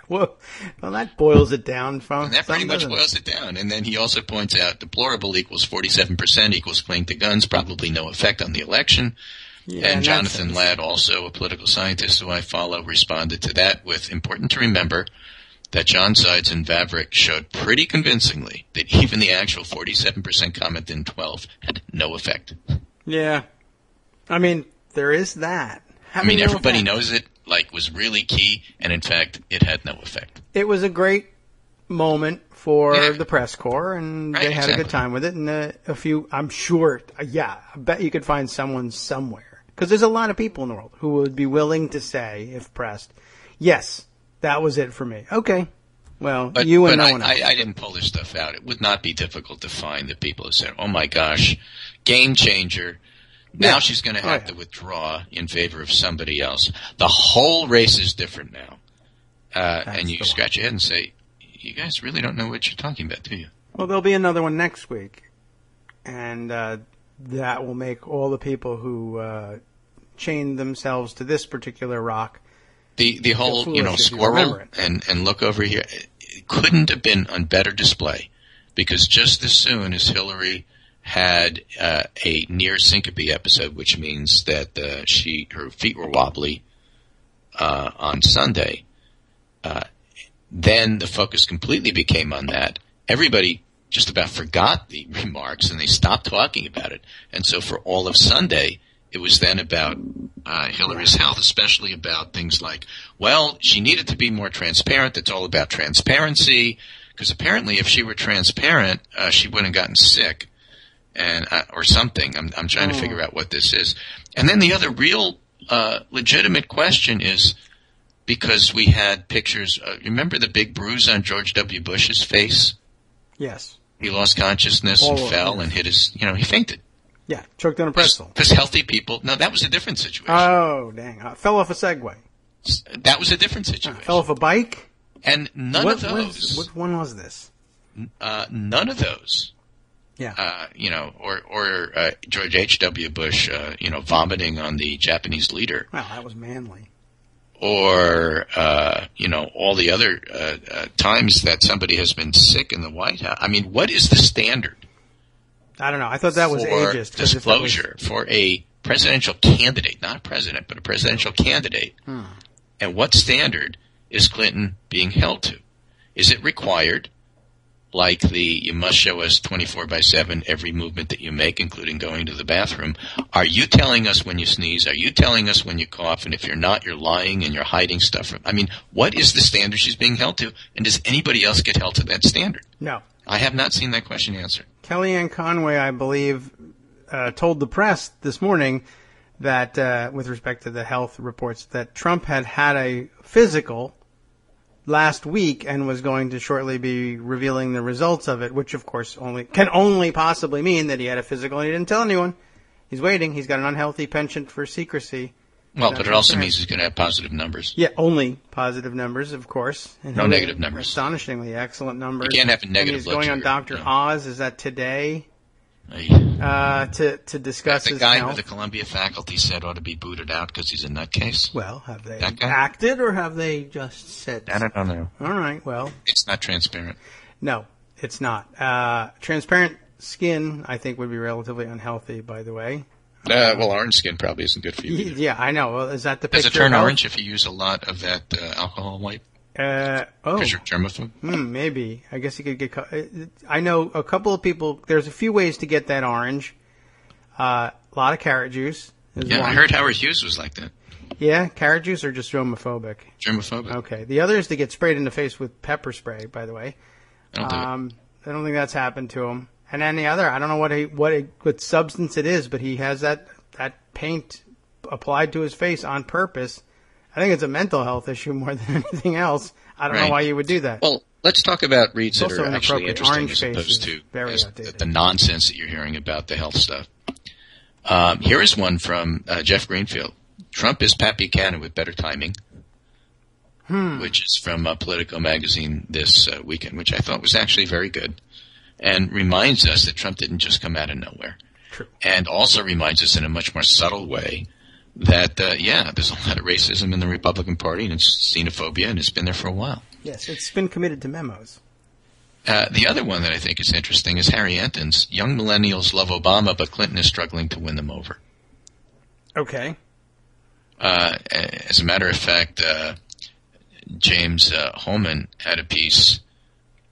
Well, that boils it down. That pretty much boils it down. And then he also points out deplorable equals 47% equals cling to guns, probably no effect on the election. Yeah, and Jonathan Ladd, also a political scientist who I follow, responded to that with, important to remember that John Sides and Vavrick showed pretty convincingly that even the actual 47% comment in 12 had no effect. Yeah. I mean, there is that. Everybody knows it, was really key, and in fact, it had no effect. It was a great moment for the press corps, and they had a good time with it, and I'm sure, I bet you could find someone somewhere. Because there's a lot of people in the world who would be willing to say, if pressed, yes, that was it for me. Okay. Well, but no one else. I didn't pull this stuff out. It would not be difficult to find the people who said, oh my gosh, game changer. Now she's going to have to withdraw in favor of somebody else. The whole race is different now. And you scratch your head and say, you guys really don't know what you're talking about, do you? Well, there'll be another one next week. And that will make all the people who chained themselves to this particular rock the whole squirrel and look over here. It couldn't have been on better display, because just as soon as Hillary had a near syncope episode, which means that her feet were wobbly on Sunday. Then the focus completely became on that. Everybody just about forgot the remarks, and they stopped talking about it. And so for all of Sunday, it was then about Hillary's health, especially about things like, well, she needed to be more transparent. It's all about transparency, because apparently if she were transparent, she wouldn't have gotten sick, and or something. I'm trying to figure out what this is. And then the other real legitimate question is, because we had pictures. Remember the big bruise on George W. Bush's face? Yes. He lost consciousness and fell and hit his. He fainted. Yeah, choked on a pretzel. Because healthy people. No, that was a different situation. Oh, dang! Fell off a Segway. That was a different situation. Fell off a bike. And none of those. Which one was this? None of those. Yeah. Or George H.W. Bush, vomiting on the Japanese leader. Well, that was manly. Or, all the other times that somebody has been sick in the White House. I mean, what is the standard? I don't know. I thought that was ageist. Disclosure for a presidential candidate, not a president, but a presidential candidate. And what standard is Clinton being held to? Is it required, like you must show us 24/7 every movement that you make, including going to the bathroom? Are you telling us when you sneeze? Are you telling us when you cough? And if you're not, you're lying and you're hiding stuff. I mean, what is the standard she's being held to? And does anybody else get held to that standard? No. I have not seen that question answered. Kellyanne Conway, I believe, told the press this morning that, with respect to the health reports, that Trump had a physical last week and was going to shortly be revealing the results of it, which, of course, can only possibly mean that he had a physical and he didn't tell anyone. He's waiting. He's got an unhealthy penchant for secrecy. Well, but it also means he's going to have positive numbers. Yeah, only positive numbers, of course. And no negative numbers. Astonishingly excellent numbers. You can't have a negative. And he's going on Dr. Oz. Is that today? To discuss his the guy health. who the Columbia faculty said ought to be booted out because he's a nutcase. Well, have they acted or have they just said? I don't know. All right. Well, it's not transparent. No, it's not. Transparent skin, I think, would be relatively unhealthy. By the way. Well, orange skin probably isn't good for you either. Yeah, I know. Well, is that the picture? Does it turn orange if you use a lot of that alcohol wipe? Because you're germaphobe? Maybe. I guess you could get... I know a couple of people... There's a few ways to get that orange. A lot of carrot juice. Yeah, one. I heard Howard Hughes was like that. Yeah? Carrot juice or just germophobic? Germophobic. Okay. The other is to get sprayed in the face with pepper spray, by the way. I don't think that's happened to him. And then the other, I don't know what substance it is, but he has that paint applied to his face on purpose. I think it's a mental health issue more than anything else. I don't know why you would do that. Well, let's talk about reads that are actually interesting as opposed to the nonsense that you're hearing about the health stuff. Here is one from Jeff Greenfield. Trump is Pat Buchanan with better timing, which is from Politico magazine this weekend, which I thought was actually very good. And reminds us that Trump didn't just come out of nowhere. True. And also reminds us in a much more subtle way that, there's a lot of racism in the Republican Party and it's xenophobia and it's been there for a while. Yes, it's been committed to memos. The other one that I think is interesting is Harry Enton's young millennials love Obama, but Clinton is struggling to win them over. Okay. As a matter of fact, James Holman had a piece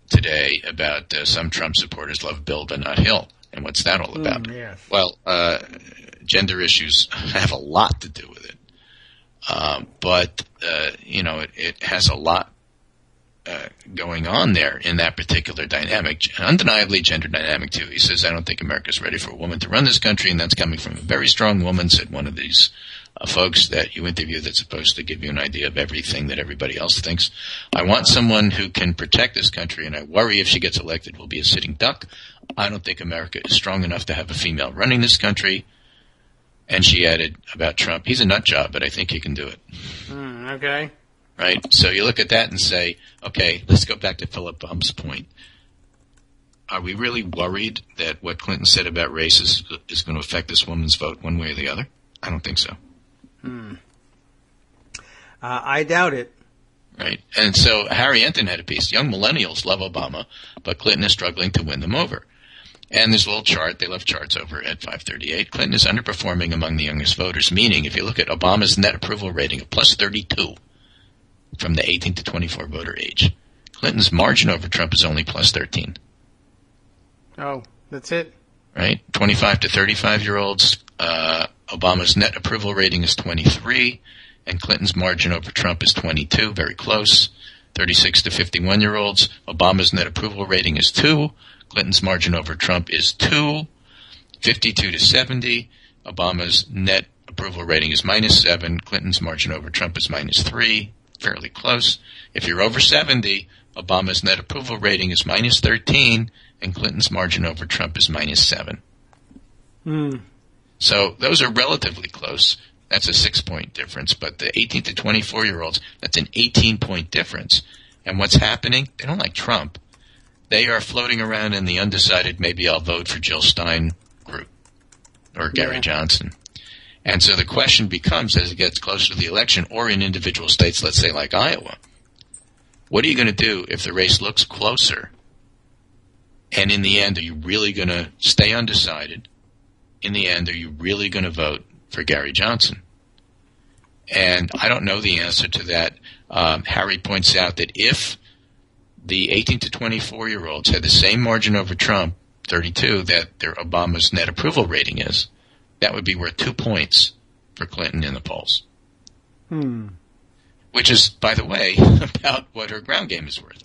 today about some Trump supporters love Bill but not Hill. And what's that all about? Yes. Well, gender issues have a lot to do with it. But it has a lot going on there in that particular dynamic. Undeniably gender dynamic, too. He says, I don't think America's ready for a woman to run this country, and that's coming from a very strong woman, said one of these folks that you interview that's supposed to give you an idea of everything that everybody else thinks. I want someone who can protect this country, and I worry if she gets elected will be a sitting duck. I don't think America is strong enough to have a female running this country. And she added about Trump, he's a nut job, but I think he can do it. Okay. Right? So you look at that and say, okay, let's go back to Philip Bum's point. Are we really worried that what Clinton said about race is going to affect this woman's vote one way or the other? I don't think so. I doubt it. Right. And so Harry Enton had a piece. Young millennials love Obama, but Clinton is struggling to win them over. And there's a little chart. They love charts over at 538. Clinton is underperforming among the youngest voters, meaning if you look at Obama's net approval rating of plus 32 from the 18 to 24 voter age, Clinton's margin over Trump is only plus 13. Oh, that's it? Right? 25 to 35-year-olds, Obama's net approval rating is 23, and Clinton's margin over Trump is 22, very close. 36 to 51-year-olds, Obama's net approval rating is 2, Clinton's margin over Trump is 2. 52 to 70, Obama's net approval rating is minus 7, Clinton's margin over Trump is minus 3, fairly close. If you're over 70, Obama's net approval rating is minus 13, and Clinton's margin over Trump is minus 7. So those are relatively close. That's a 6-point difference. But the 18 to 24-year-olds, that's an 18-point difference. And what's happening? They don't like Trump. They are floating around in the undecided, maybe I'll vote for Jill Stein group or Gary Johnson. And so the question becomes, as it gets closer to the election, or in individual states, let's say like Iowa, what are you going to do if the race looks closer? And in the end, are you really going to stay undecided? In the end, are you really going to vote for Gary Johnson? And I don't know the answer to that. Harry points out that if the 18 to 24-year-olds had the same margin over Trump, 32, that their Obama's net approval rating is, that would be worth 2 points for Clinton in the polls. Which is, by the way, about what her ground game is worth.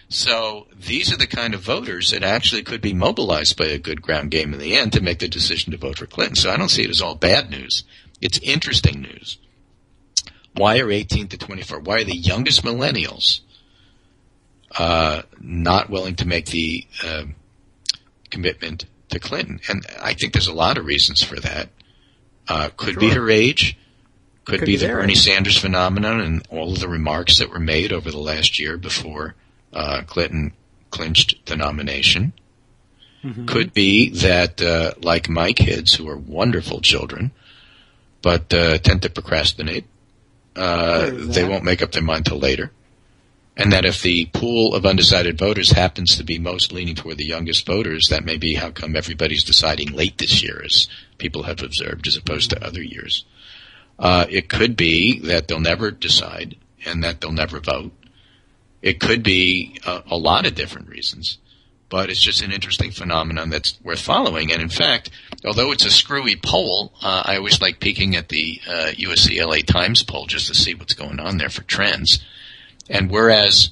So these are the kind of voters that actually could be mobilized by a good ground game in the end to make the decision to vote for Clinton. So I don't see it as all bad news. It's interesting news. Why are 18 to 24? Why are the youngest millennials not willing to make the commitment to Clinton? And I think there's a lot of reasons for that. Could be her age. Could be the Bernie Sanders phenomenon and all of the remarks that were made over the last year before Clinton clinched the nomination. Could be that, like my kids, who are wonderful children, but tend to procrastinate, they won't make up their mind till later. And that if the pool of undecided voters happens to be most leaning toward the youngest voters, that may be how come everybody's deciding late this year, as people have observed, as opposed to other years. It could be that they'll never decide and that they'll never vote. It could be a lot of different reasons, but it's just an interesting phenomenon that's worth following. And in fact, although it's a screwy poll, I always like peeking at the USC LA Times poll just to see what's going on there for trends. And whereas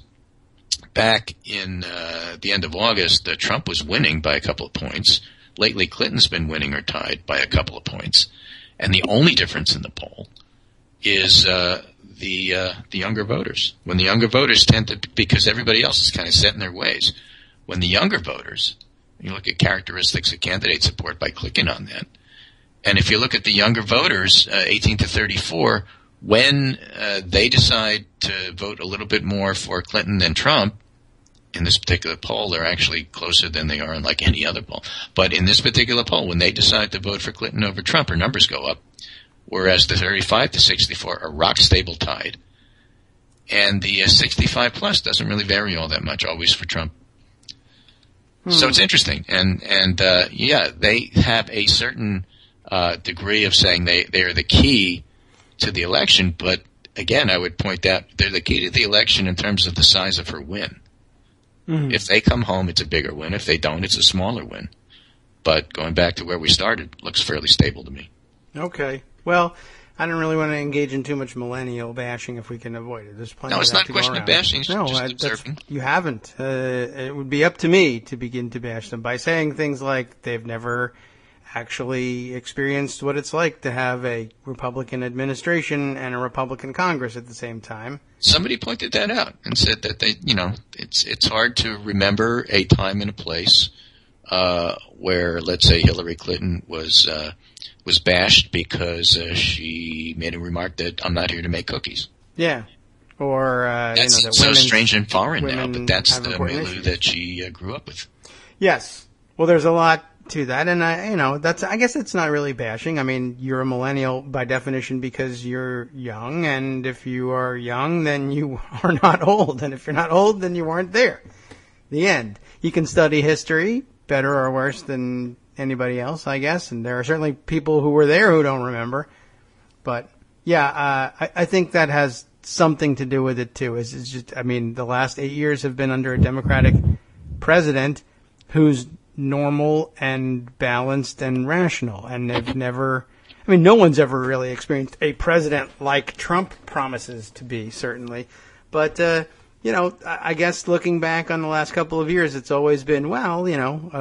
back in the end of August, Trump was winning by a couple of points, lately Clinton's been winning or tied by a couple of points. And the only difference in the poll is the younger voters. When the younger voters tend to, because everybody else is kind of set in their ways, when the younger voters, you look at characteristics of candidate support by clicking on that, and if you look at the younger voters, 18 to 34, when they decide to vote a little bit more for Clinton than Trump, in this particular poll, they're actually closer than they are in like any other poll. But in this particular poll, when they decide to vote for Clinton over Trump, her numbers go up, whereas the 35 to 64 are rock stable tied. And the 65 plus doesn't really vary all that much, always for Trump. So it's interesting. And they have a certain degree of saying they are the key to the election, but again, I would point out they're the key to the election in terms of the size of her win. If they come home, it's a bigger win. If they don't, it's a smaller win. But going back to where we started, looks fairly stable to me. Okay. Well, I don't really want to engage in too much millennial bashing if we can avoid it. There's plenty. No, it's not a question of bashing. It's just observing. You haven't. It would be up to me to begin to bash them by saying things like they've never actually experienced what it's like to have a Republican administration and a Republican Congress at the same time. Somebody pointed that out and said that it's hard to remember a time and a place where, let's say, Hillary Clinton was bashed because she made a remark that I'm not here to make cookies. Yeah. Or, that's that so strange and foreign now, but that's the milieu issues that she grew up with. Yes. Well, there's a lot to that, and I guess it's not really bashing. I mean, you're a millennial by definition because you're young, and if you are young, then you are not old, and if you're not old, then you weren't there. The end. You can study history, better or worse than anybody else, I guess. And there are certainly people who were there who don't remember. But yeah, I think that has something to do with it too. It's just, I mean, the last 8 years have been under a Democratic president who's normal and balanced and rational, and they've never, I mean, no one's ever really experienced a president like Trump promises to be, certainly. But, you know, I guess looking back on the last couple of years, it's always been, well, you know,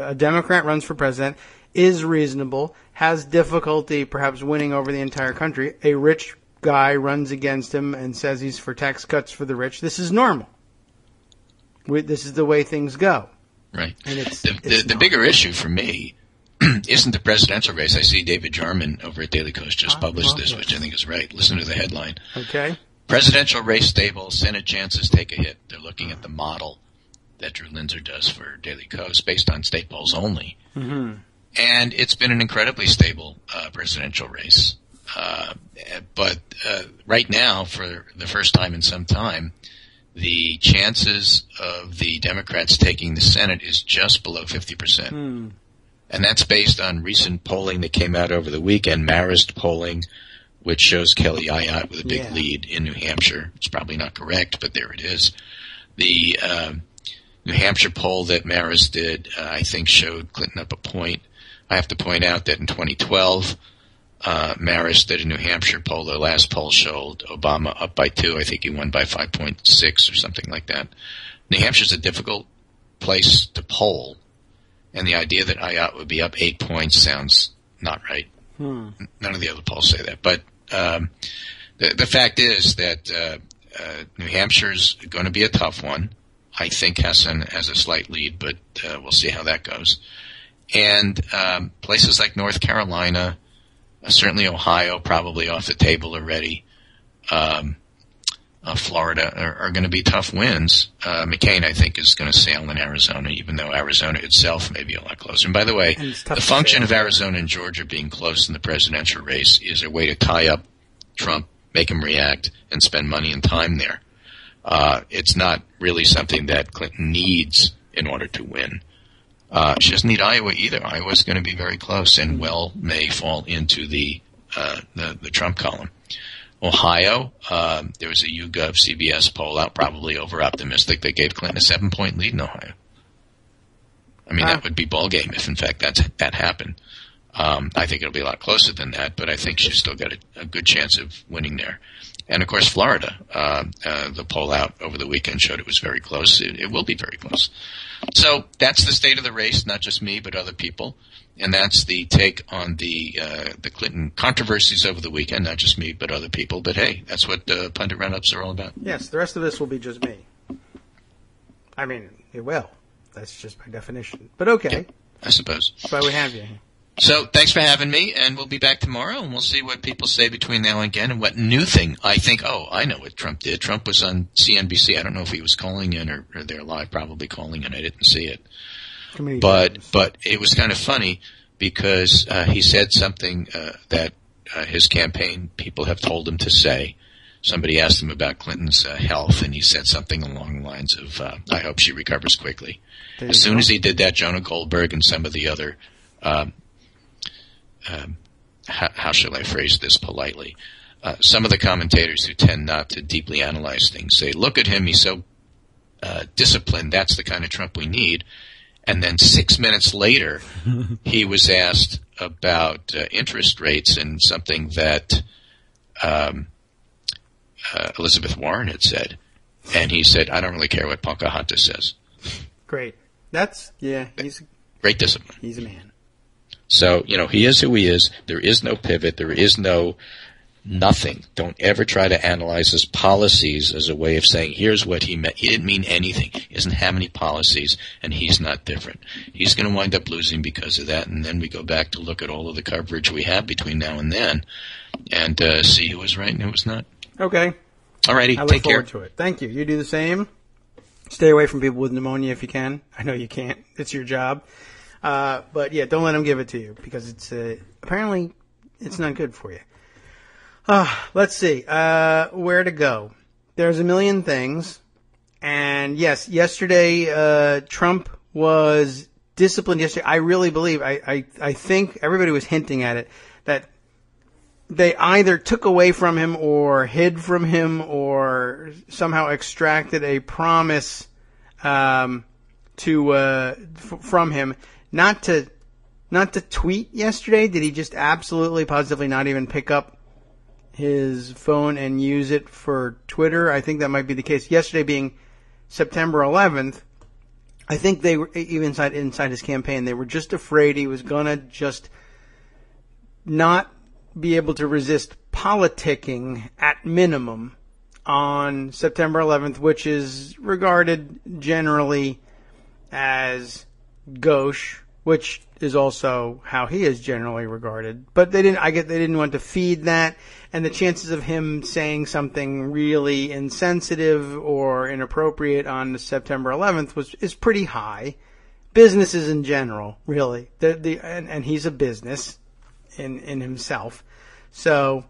a Democrat runs for president, is reasonable, has difficulty perhaps winning over the entire country. A rich guy runs against him and says he's for tax cuts for the rich. This is normal. This is the way things go. Right. And the bigger issue for me isn't the presidential race. I see David Jarman over at Daily Kos just published this, which I think is right. Listen to the headline. Okay. Presidential race stable, Senate chances take a hit. They're looking at the model that Drew Linzer does for Daily Kos based on state polls only. Mm-hmm. And it's been an incredibly stable presidential race. But right now, for the first time in some time, the chances of the Democrats taking the Senate is just below 50%. And that's based on recent polling that came out over the weekend, Marist polling, which shows Kelly Ayotte with a big lead in New Hampshire. It's probably not correct, but there it is. The New Hampshire poll that Marist did, I think, showed Clinton up a point. I have to point out that in 2012, Marist did a New Hampshire poll. The last poll showed Obama up by 2. I think he won by 5.6 or something like that. New Hampshire's a difficult place to poll, and the idea that Ayotte would be up 8 points sounds not right. None of the other polls say that. But the fact is that New Hampshire's going to be a tough one. I think Hessen has a slight lead, but we'll see how that goes. And places like North Carolina, certainly Ohio, probably off the table already. Florida are going to be tough wins. McCain, I think, is going to sail in Arizona, even though Arizona itself may be a lot closer. And by the way, the function of Arizona and Georgia being close in the presidential race is a way to tie up Trump, make him react, and spend money and time there. It's not really something that Clinton needs in order to win. She doesn't need Iowa either. Iowa's going to be very close and may fall into the Trump column. Ohio, there was a YouGov CBS poll out, probably over-optimistic. They gave Clinton a 7-point lead in Ohio. I mean, that would be ball game if, in fact, that happened. I think it'll be a lot closer than that, but I think she's still got a good chance of winning there. And, of course, Florida, the poll out over the weekend showed it was very close. It will be very close. So that's the state of the race, not just me, but other people. And that's the take on the Clinton controversies over the weekend, not just me, but other people. But, hey, that's what pundit roundups are all about. Yes, the rest of this will be just me. I mean, it will. That's just by definition. But okay. Yeah, I suppose. That's why we have you. So thanks for having me, and we'll be back tomorrow, and we'll see what people say between now and again and what new thing I think. Oh, I know what Trump did. Trump was on CNBC. I don't know if he was calling in or they're live, probably calling in. I didn't see it. But it was kind of funny because he said something that his campaign people have told him to say. Somebody asked him about Clinton's health, and he said something along the lines of, I hope she recovers quickly. As soon as he did that, Jonah Goldberg and some of the other how shall I phrase this politely? Some of the commentators who tend not to deeply analyze things say, look at him, he's so disciplined, that's the kind of Trump we need. And then 6 minutes later, he was asked about interest rates and something that Elizabeth Warren had said. And he said, I don't really care what Pocahontas says. Great. He's great discipline. He's a man. So, he is who he is. There is no pivot. There is nothing. Don't ever try to analyze his policies as a way of saying, here's what he meant. He didn't mean anything. He doesn't have any policies, and he's not different. He's going to wind up losing because of that, and then we go back to look at all of the coverage we have between now and then and see who was right and who was not. Okay. All righty. I Take care. look forward to it. Thank you. You do the same. Stay away from people with pneumonia if you can. I know you can't. It's your job. But yeah, don't let them give it to you because it's apparently it's not good for you. Let's see where to go. There's a million things, and yes, yesterday Trump was disciplined yesterday. I really believe, I think everybody was hinting at it, that they either took away from him or hid from him or somehow extracted a promise from him not to tweet yesterday. Did he just absolutely positively not even pick up his phone and use it for Twitter? I think that might be the case. Yesterday being September 11th, I think they were, even inside his campaign, they were just afraid he was going to just not be able to resist politicking at minimum on September 11th, which is regarded generally as gauche, which is also how he is generally regarded. But they didn't want to feed that, and the chances of him saying something really insensitive or inappropriate on September 11th is pretty high. Businesses in general, really, and he's a business in himself, so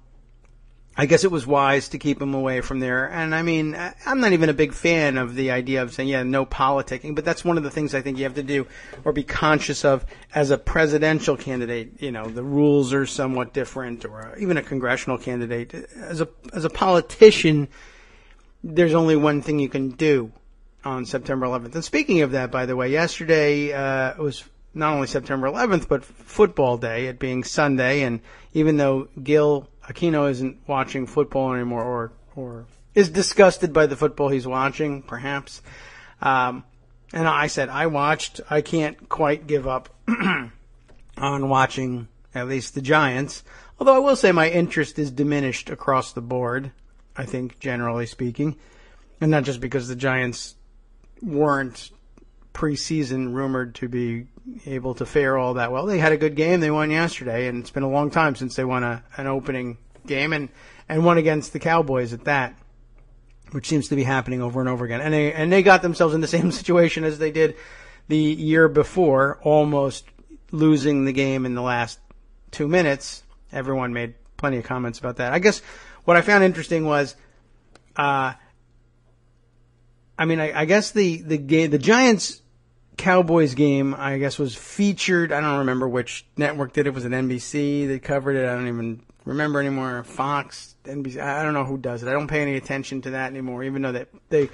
I guess it was wise to keep him away from there. And I mean, I'm not even a big fan of the idea of saying, no politicking, but that's one of the things I think you have to do or be conscious of as a presidential candidate. The rules are somewhat different, or even a congressional candidate. As a politician, there's only one thing you can do on September 11th. And speaking of that, by the way, yesterday it was not only September 11th, but football day, it being Sunday. And even though Gil Aquino isn't watching football anymore, or is disgusted by the football he's watching, perhaps. And I said, I can't quite give up on watching at least the Giants. Although I will say my interest is diminished across the board, I think, generally speaking. And not just because the Giants weren't preseason rumored to be able to fare all that well. They had a good game. They won yesterday, and it's been a long time since they won an opening game, and won against the Cowboys at that, which seems to be happening over and over again. And they got themselves in the same situation as they did the year before, almost losing the game in the last 2 minutes. Everyone made plenty of comments about that. I guess what I found interesting was, I guess the Giants Cowboys game, I guess, was featured. I don't remember which network did it. Was it NBC? They covered it. I don't even remember anymore. Fox, NBC. I don't know who does it. I don't pay any attention to that anymore, even though they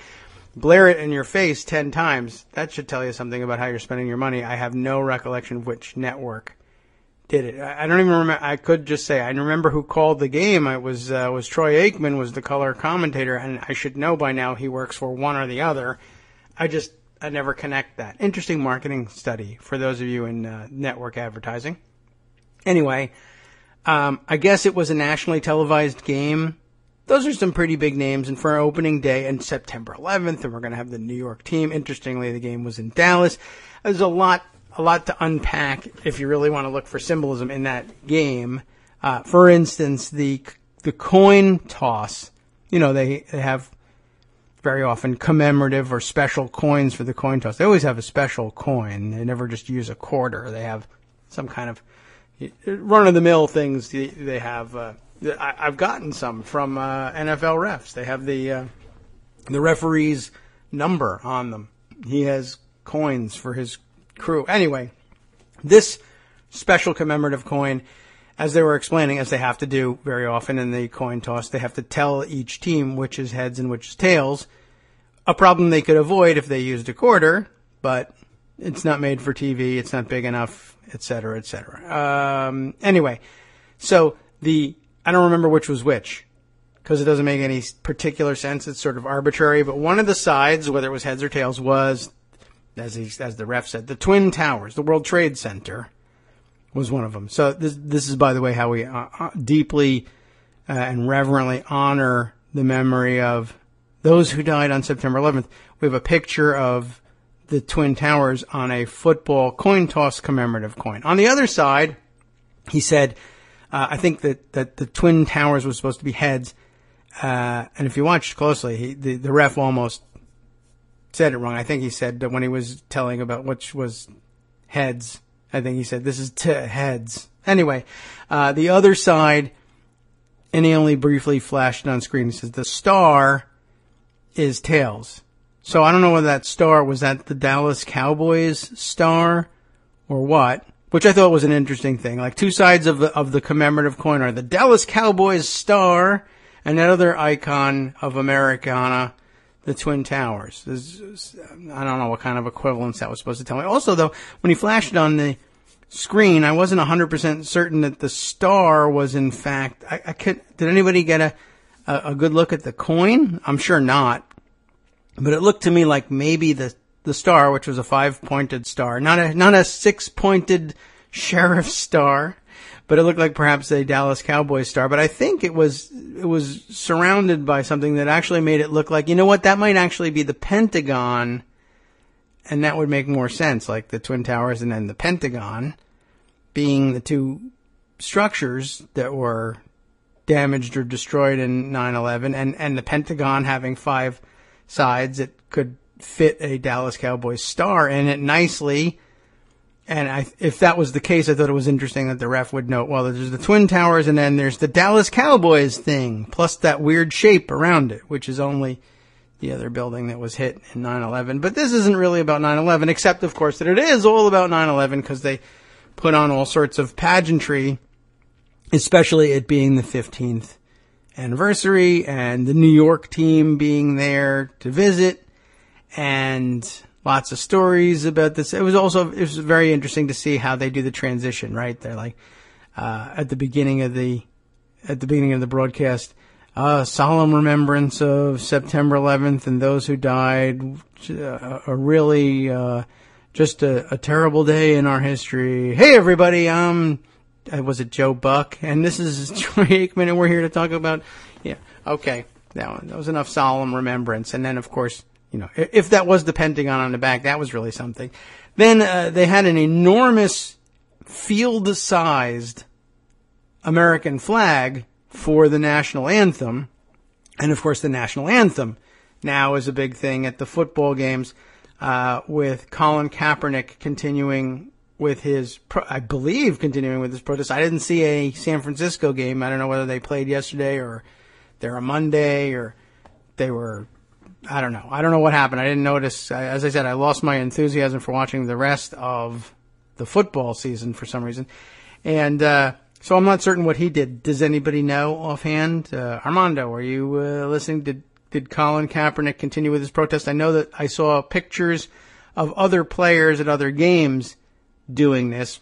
blare it in your face 10 times. That should tell you something about how you're spending your money. I have no recollection of which network did it. I don't even remember. I could just say I remember who called the game. It was Troy Aikman was the color commentator, and I should know by now he works for one or the other. I never connect that. Interesting marketing study for those of you in network advertising. Anyway, I guess it was a nationally televised game. Those are some pretty big names. And for our opening day and September 11th, and we're going to have the New York team. Interestingly, the game was in Dallas. There's a lot to unpack if you really want to look for symbolism in that game. For instance, the coin toss. They have very often commemorative or special coins for the coin toss. They always have a special coin. They never just use a quarter. They have some kind of run-of-the-mill things. They have. I've gotten some from NFL refs. They have the referee's number on them. He has coins for his crew. Anyway, this special commemorative coin, as they were explaining, as they have to do very often in the coin toss, they have to tell each team which is heads and which is tails. A problem they could avoid if they used a quarter, but it's not made for TV, it's not big enough, etc., etc. Anyway, so I don't remember which was which, because it doesn't make any particular sense. It's sort of arbitrary, but one of the sides, whether it was heads or tails, was, as the ref said, the Twin Towers, the World Trade Center, was one of them. So this is, by the way, how we deeply and reverently honor the memory of those who died on September 11th. We have a picture of the Twin Towers on a football coin toss commemorative coin. On the other side, he said, I think that the Twin Towers was supposed to be heads. And if you watched closely, the ref almost said it wrong. I think he said that when he was telling about which was heads, I think he said, this is heads. Anyway, the other side, and he only briefly flashed it on screen. He says the star is tails. So I don't know whether that star, was that the Dallas Cowboys star or what, which I thought was an interesting thing. Like, two sides of the commemorative coin are the Dallas Cowboys star and that other icon of Americana, the Twin Towers. I don't know what kind of equivalence that was supposed to tell me. Also, though, when he flashed it on the screen, I wasn't 100% certain that the star was, in fact, did anybody get a good look at the coin? I'm sure not. But it looked to me like maybe the star, which was a 5-pointed star, not a 6-pointed sheriff star, but it looked like perhaps a Dallas Cowboys star. But I think it was surrounded by something that actually made it look like, you know what, that might actually be the Pentagon, and that would make more sense, like the Twin Towers and then the Pentagon being the two structures that were damaged or destroyed in 9/11, and the Pentagon having 5 sides that could fit a Dallas Cowboys star in it nicely. And if that was the case, I thought it was interesting that the ref would note, well, there's the Twin Towers and then there's the Dallas Cowboys thing, plus that weird shape around it, which is only the other building that was hit in 9/11. But this isn't really about 9/11, except, of course, that it is all about 9/11 because they put on all sorts of pageantry, especially it being the 15th anniversary and the New York team being there to visit, and lots of stories about this. It was very interesting to see how they do the transition, right? They're like, at the beginning of the broadcast, solemn remembrance of September 11th and those who died, a really, just a terrible day in our history. Hey everybody, was it Joe Buck? And this is Troy Aikman, and we're here to talk about, okay, that was enough solemn remembrance. And then, of course, if that was the Pentagon on the back, that was really something. Then they had an enormous field-sized American flag for the national anthem. And, of course, the national anthem now is a big thing at the football games, with Colin Kaepernick continuing with his protest. I didn't see a San Francisco game. I don't know whether they played yesterday or they're a Monday or they were, I don't know. I don't know what happened. I didn't notice. As I said, I lost my enthusiasm for watching the rest of the football season for some reason. And so I'm not certain what he did. Does anybody know offhand? Armando, are you listening? Did Colin Kaepernick continue with his protest? I know that I saw pictures of other players at other games doing this,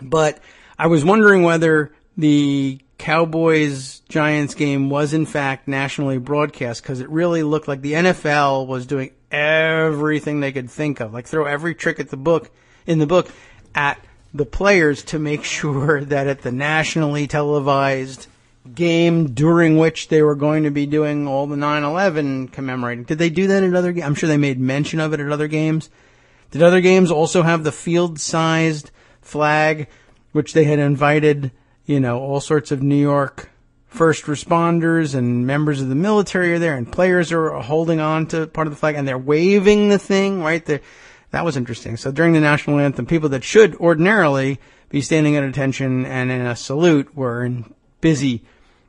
but I was wondering whether the Cowboys-Giants game was in fact nationally broadcast, because it really looked like the NFL was doing everything they could think of, like throw every trick in the book at the players to make sure that at the nationally televised game during which they were going to be doing all the 9/11 commemorating. Did they do that at other games? I'm sure they made mention of it at other games. Did other games also have the field-sized flag, which they had invited, all sorts of New York first responders and members of the military are there, and players are holding on to part of the flag, and they're waving the thing right there. That was interesting. So during the national anthem, people that should ordinarily be standing at attention and in a salute were busy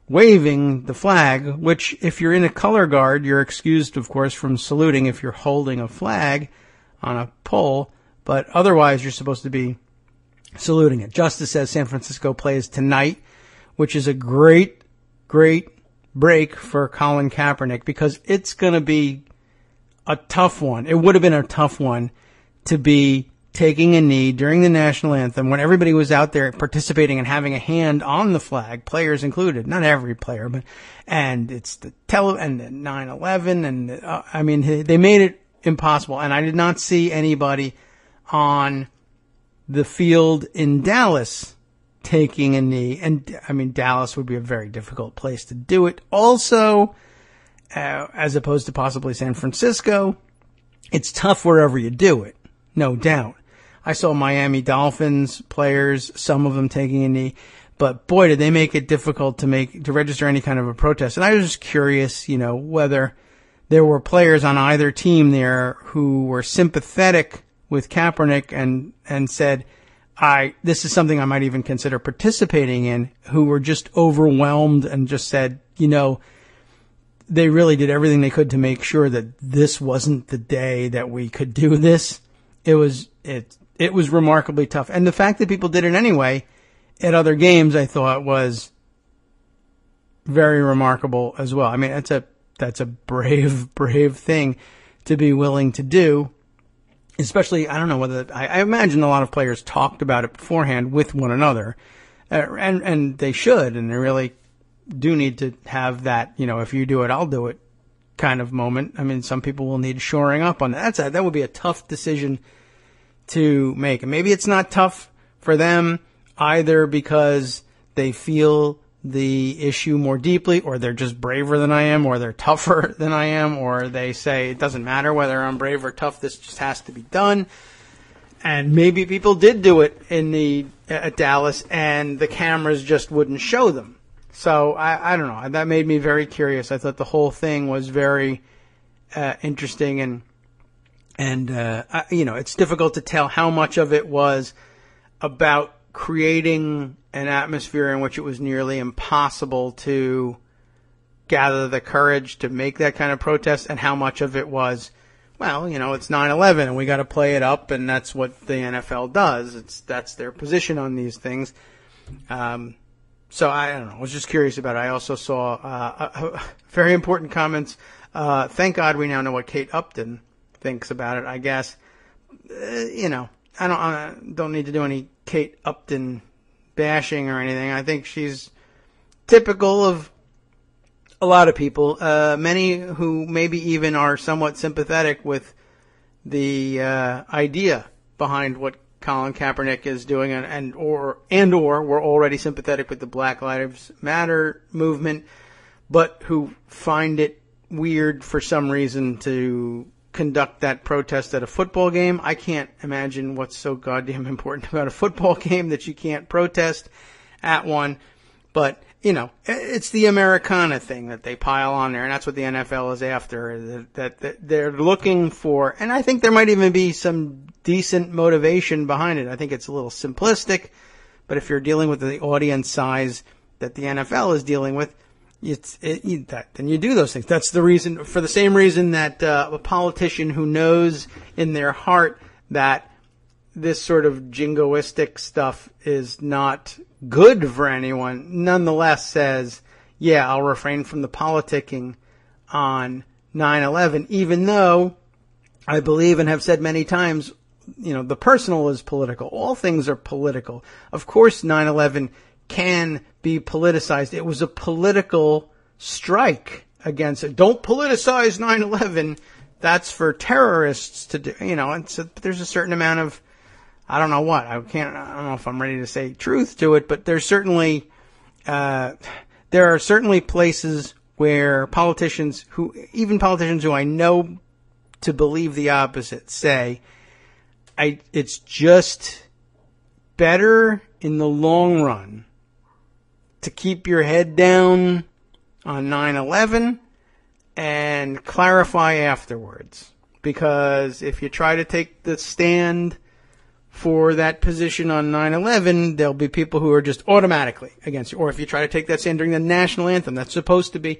waving the flag, which if you're in a color guard, you're excused, of course, from saluting if you're holding a flag on a pole, but otherwise you're supposed to be saluting it. Justice says San Francisco plays tonight, which is a great, great break for Colin Kaepernick, because it's going to be a tough one. It would have been a tough one to be taking a knee during the national anthem when everybody was out there participating and having a hand on the flag, players included. Not every player, and it's the 9/11, and they made it impossible. And I did not see anybody on the field in Dallas taking a knee. And Dallas would be a very difficult place to do it. Also, as opposed to possibly San Francisco, it's tough wherever you do it, no doubt. I saw Miami Dolphins players, some of them taking a knee, but boy, did they make it difficult to register any kind of a protest. And I was just curious, whether there were players on either team there who were sympathetic with Kaepernick and said, this is something I might even consider participating in, who were just overwhelmed and just said, they really did everything they could to make sure that this wasn't the day that we could do this. it was remarkably tough. And the fact that people did it anyway at other games, I thought was very remarkable as well. I mean, that's a brave thing to be willing to do. Especially, I don't know whether, I imagine a lot of players talked about it beforehand with one another. And they should, and they really do need to have that, if you do it, I'll do it kind of moment. I mean, some people will need shoring up on that. That would be a tough decision to make. And maybe it's not tough for them either because they feel the issue more deeply, or they're just braver than I am, or they're tougher than I am, or they say it doesn't matter whether I'm brave or tough, this just has to be done. And maybe people did do it at Dallas, and the cameras just wouldn't show them. So I don't know. That made me very curious. I thought the whole thing was very interesting, and it's difficult to tell how much of it was about creating an atmosphere in which it was nearly impossible to gather the courage to make that kind of protest, and how much of it was, well, it's 9/11 and we got to play it up, and that's what the NFL does. That's their position on these things. So I don't know. I was just curious about it. I also saw very important comments. Thank God we now know what Kate Upton thinks about it. I guess I don't need to do any Kate Upton bashing or anything. I think she's typical of a lot of people, many who maybe even are somewhat sympathetic with the idea behind what Colin Kaepernick is doing, and or we're already sympathetic with the Black Lives Matter movement, but who find it weird for some reason to conduct that protest at a football game. I can't imagine what's so goddamn important about a football game that you can't protest at one. But, it's the Americana thing that they pile on there, and that's what the NFL is after, that they're looking for. And I think there might even be some decent motivation behind it. I think it's a little simplistic, but if you're dealing with the audience size that the NFL is dealing with, then you do those things. That's the reason, for the same reason that a politician who knows in their heart that this sort of jingoistic stuff is not good for anyone, nonetheless says, yeah, I'll refrain from the politicking on 9/11, even though I believe and have said many times, the personal is political. All things are political. Of course, 9/11 can be politicized. It was a political strike against it. Don't politicize 9/11. That's for terrorists to do, and so there's a certain amount of, I don't know what, I don't know if I'm ready to say truth to it, but there's certainly, there are certainly places where politicians who I know to believe the opposite say, it's just better in the long run to keep your head down on 9/11 and clarify afterwards. Because if you try to take the stand for that position on 9/11, there'll be people who are just automatically against you. Or if you try to take that stand during the national anthem, that's supposed to be,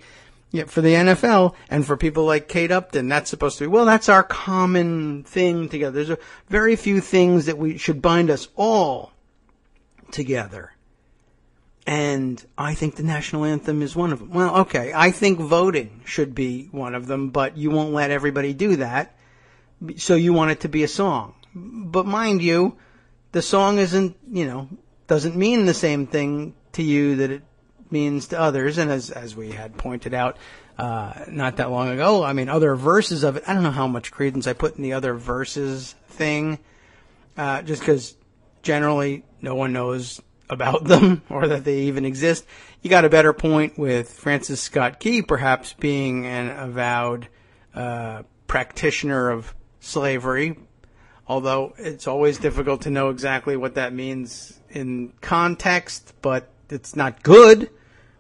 for the NFL, and for people like Kate Upton, that's supposed to be, well, that's our common thing together. There's very few things that we should bind us all together. And I think the national anthem is one of them. Well, okay, I think voting should be one of them, but you won't let everybody do that, so you want it to be a song. But mind you, the song doesn't mean the same thing to you that it means to others. And as we had pointed out not that long ago, I mean, other verses of it, I don't know how much credence I put in the other verses thing, just because generally no one knows about them or that they even exist. You got a better point with Francis Scott Key perhaps being an avowed practitioner of slavery, although it's always difficult to know exactly what that means in context, but it's not good.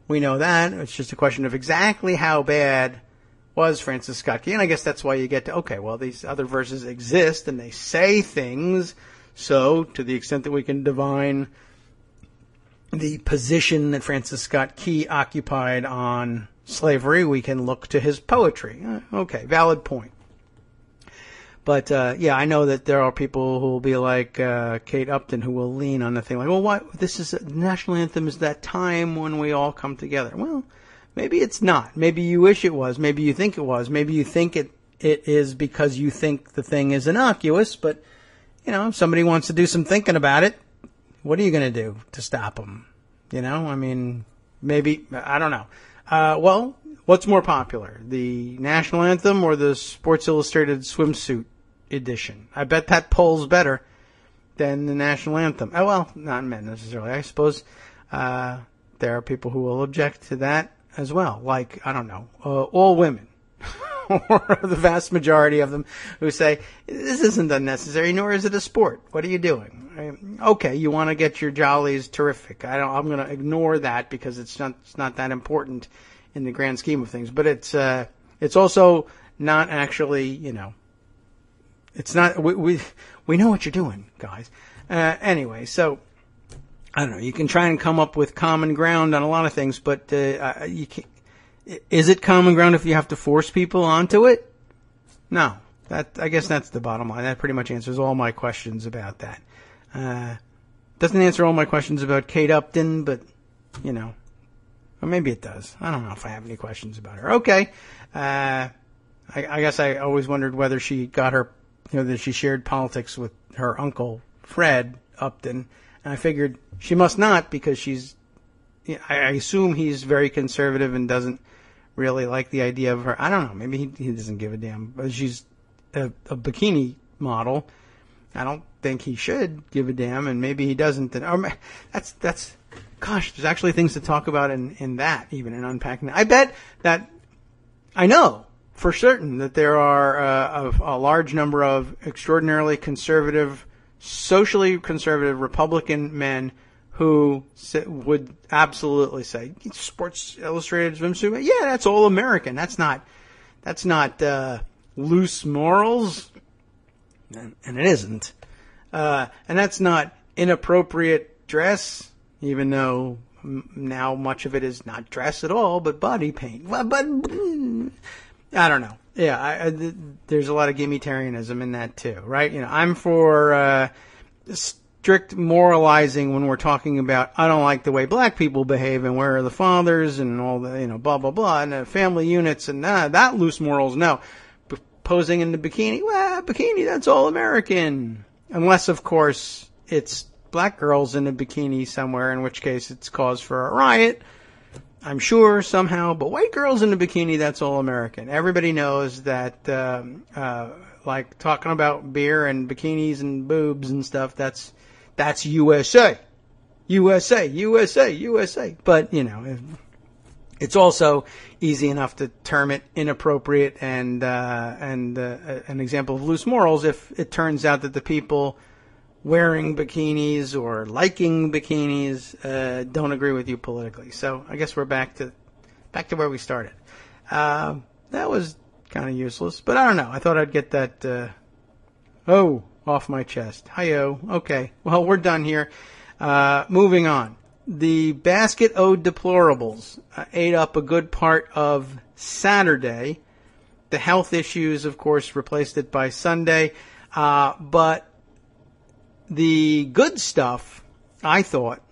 We know that. It's just a question of exactly how bad was Francis Scott Key. And I guess that's why you get to, okay, well, these other verses exist and they say things. So to the extent that we can divine the position that Francis Scott Key occupied on slavery, we can look to his poetry. Okay, valid point. But, yeah, I know that there are people who will be like Kate Upton who will lean on the thing like, well, what? This is, the national anthem is that time when we all come together. Well, maybe it's not. Maybe you wish it was. Maybe you think it was. Maybe you think it is because you think the thing is innocuous. But, you know, if somebody wants to do some thinking about it, what are you going to do to stop them? You know, I mean, maybe, I don't know. Well, what's more popular, the national anthem or the Sports Illustrated swimsuit edition? I bet that polls better than the national anthem. Oh, well, not men necessarily. I suppose there are people who will object to that as well. Like, I don't know, all women. Or the vast majority of them who say, this isn't unnecessary, nor is it a sport. What are you doing? Okay, you want to get your jollies, terrific. I'm going to ignore that because it's not that important in the grand scheme of things. But it's also not actually, you know, it's not, we know what you're doing, guys. Anyway, so, I don't know, you can try and come up with common ground on a lot of things, but you can't. Is it common ground if you have to force people onto it? No. I guess that's the bottom line. That pretty much answers all my questions about that. Doesn't answer all my questions about Kate Upton, but, you know, or maybe it does. I don't know if I have any questions about her. Okay. I guess I always wondered whether she got her, you know, that she shared politics with her uncle, Fred Upton. And I figured she must not because she's, I assume he's very conservative and doesn't really like the idea of her. I don't know. Maybe he doesn't give a damn. But she's a bikini model. I don't think he should give a damn, and maybe he doesn't. That's gosh, there's actually things to talk about in that, even in unpacking that. I bet that I know for certain that there are a large number of extraordinarily conservative, socially conservative Republican men who would absolutely say, Sports Illustrated swimsuit, yeah, that's all American. That's not loose morals, and it isn't. And that's not inappropriate dress, even though now much of it is not dress at all, but body paint. Well, but I don't know. Yeah, there's a lot of gimmitarianism in that too, right? You know, I'm for strict moralizing when we're talking about, I don't like the way black people behave and where are the fathers and all the, you know, blah, blah, blah, and family units and that loose morals, no. Posing in the bikini, well, bikini, that's all American. Unless, of course, it's black girls in a bikini somewhere, in which case it's cause for a riot, I'm sure, somehow. But white girls in a bikini, that's all American. Everybody knows that, like talking about beer and bikinis and boobs and stuff, that's USA. USA, USA, USA. But, you know, it's also easy enough to term it inappropriate and an example of loose morals if it turns out that the people wearing bikinis or liking bikinis don't agree with you politically. So I guess we're back to where we started. That was kind of useless, but I don't know. I thought I'd get that off my chest. Hi-yo. Okay. Well, we're done here. Moving on. The basket o' deplorables ate up a good part of Saturday. The health issues, of course, replaced it by Sunday. But the good stuff, I thought,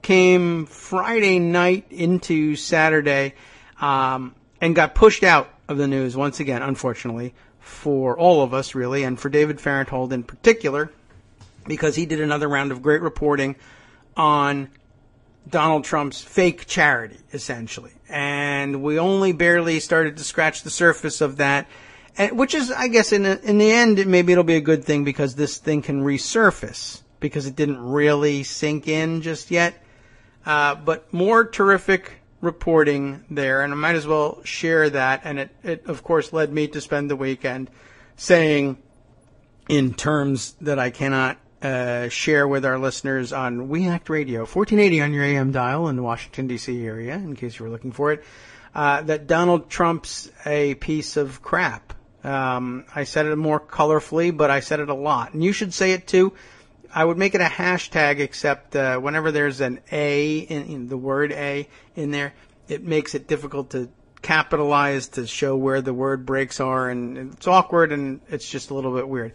came Friday night into Saturday and got pushed out of the news once again, unfortunately, for all of us, really, and for David Farenthold in particular, because he did another round of great reporting on Donald Trump's fake charity, essentially. And we only barely started to scratch the surface of that, which is, I guess, in the end, maybe it'll be a good thing because this thing can resurface, because it didn't really sink in just yet. But more terrific reporting there, and I might as well share that. And it of course led me to spend the weekend saying, in terms that I cannot share with our listeners on We Act Radio, 1480 on your AM dial in the Washington, D.C. area, in case you were looking for it, that Donald Trump's a piece of crap. I said it more colorfully, but I said it a lot. And you should say it too. I would make it a hashtag, except whenever there's an A, in the word A in there, it makes it difficult to capitalized to show where the word breaks are, and it's awkward, and it's just a little bit weird.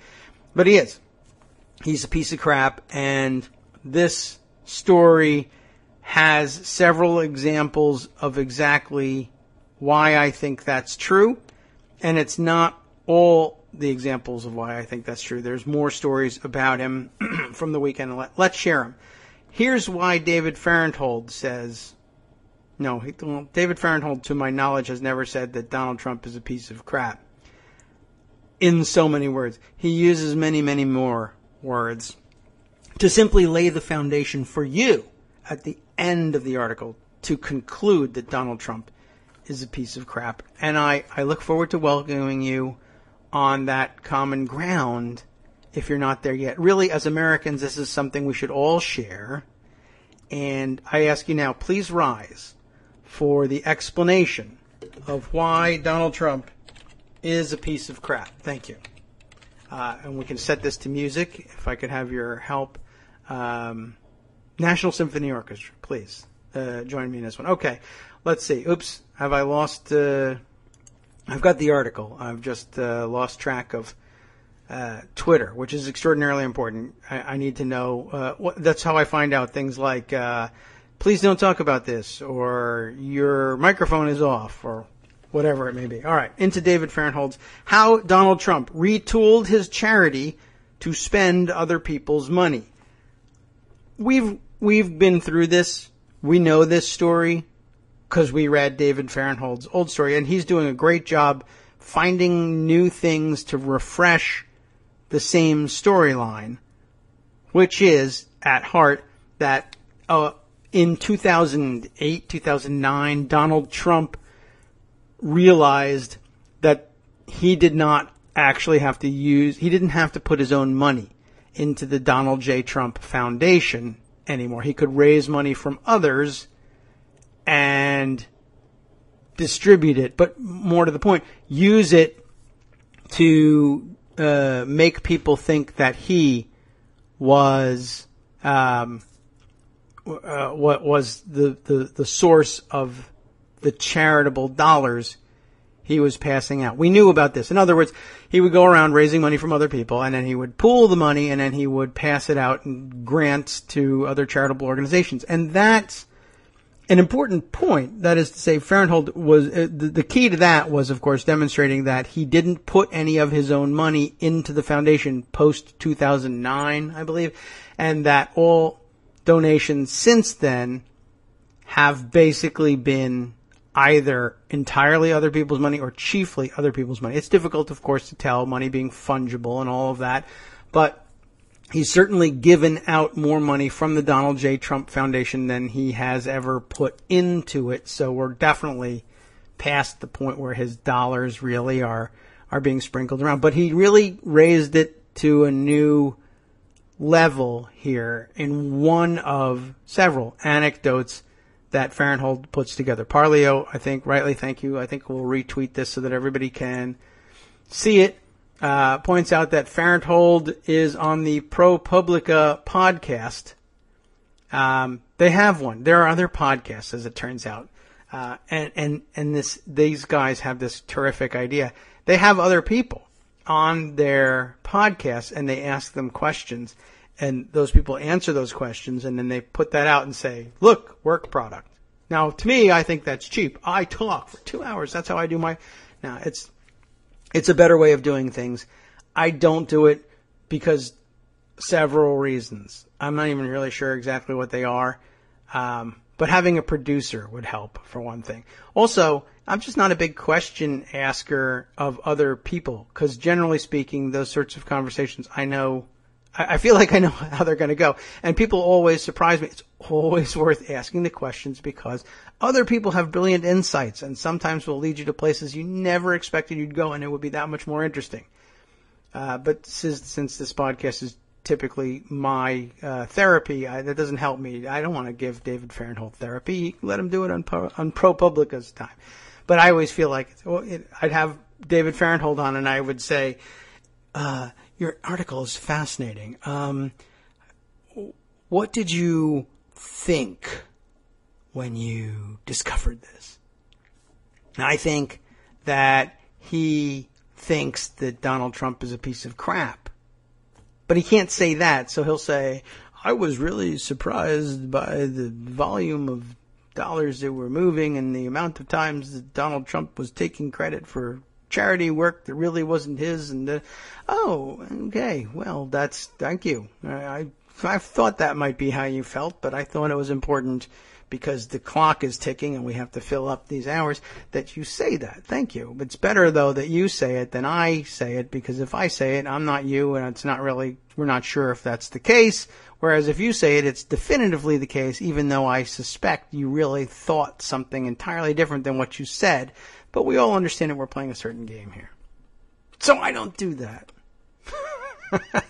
But he is. He's a piece of crap, and this story has several examples of exactly why I think that's true, and it's not all the examples of why I think that's true. There's more stories about him from the weekend. Let's share them. Here's why David Farenthold says... No, David Farenthold, to my knowledge, has never said that Donald Trump is a piece of crap. In so many words. He uses many, many more words to simply lay the foundation for you at the end of the article to conclude that Donald Trump is a piece of crap. And I look forward to welcoming you on that common ground if you're not there yet. Really, as Americans, this is something we should all share. And I ask you now, please rise for the explanation of why Donald Trump is a piece of crap. Thank you. And we can set this to music, if I could have your help. National Symphony Orchestra, please join me in this one. Okay, let's see. Oops, have I lost... I've got the article. I've just lost track of Twitter, which is extraordinarily important. I need to know. That's how I find out things like, please don't talk about this, or your microphone is off, or whatever it may be. All right, into David Farenthold's How Donald Trump Retooled His Charity to Spend Other People's Money. We've been through this. We know this story because we read David Farenthold's old story, and he's doing a great job finding new things to refresh the same storyline, which is, at heart, that in 2008, 2009, Donald Trump realized that he did not actually have to he didn't have to put his own money into the Donald J. Trump Foundation anymore. He could raise money from others and distribute it, but more to the point, use it to make people think that he was what was the source of the charitable dollars he was passing out. We knew about this. In other words, he would go around raising money from other people, and then he would pool the money, and then he would pass it out in grants to other charitable organizations. And that's an important point. That is to say, Farenthold was the key to that was, of course, demonstrating that he didn't put any of his own money into the foundation post 2009, I believe, and that all donations since then have basically been either entirely other people's money or chiefly other people's money. It's difficult, of course, to tell, money being fungible and all of that, but he's certainly given out more money from the Donald J. Trump Foundation than he has ever put into it, so we're definitely past the point where his dollars really are being sprinkled around. But he really raised it to a new level here in one of several anecdotes that Farenthold puts together. Parleo, I think, rightly, thank you. I think we'll retweet this so that everybody can see it. Points out that Farenthold is on the ProPublica podcast. They have one. There are other podcasts, as it turns out. And these guys have this terrific idea. They have other people on their podcast, and they ask them questions, and those people answer those questions, and then they put that out and say, look, work product. Now, to me, I think that's cheap. I talk for 2 hours. That's how I do my... Now, it's a better way of doing things. I don't do it because several reasons. I'm not even really sure exactly what they are. But having a producer would help, for one thing. Also, I'm just not a big question asker of other people, because generally speaking, those sorts of conversations, I feel like I know how they're going to go. And people always surprise me. It's always worth asking the questions because other people have brilliant insights and sometimes will lead you to places you never expected you'd go, and it would be that much more interesting. But since this podcast is typically my therapy, that doesn't help me. I don't want to give David Farenthold therapy. Let him do it on ProPublica's time. But I always feel like I'd have David Farenthold on, and I would say, your article is fascinating. What did you think when you discovered this? I think that he thinks that Donald Trump is a piece of crap. But he can't say that, so he'll say, I was really surprised by the volume of dollars that were moving and the amount of times that Donald Trump was taking credit for charity work that really wasn't his. And oh, okay, well, thank you. I thought that might be how you felt, but I thought it was important because the clock is ticking and we have to fill up these hours that you say that. Thank you. It's better, though, that you say it than I say it, because if I say it, I'm not you, and it's not really, we're not sure if that's the case. Whereas if you say it, it's definitively the case, even though I suspect you really thought something entirely different than what you said. But we all understand that we're playing a certain game here. So I don't do that.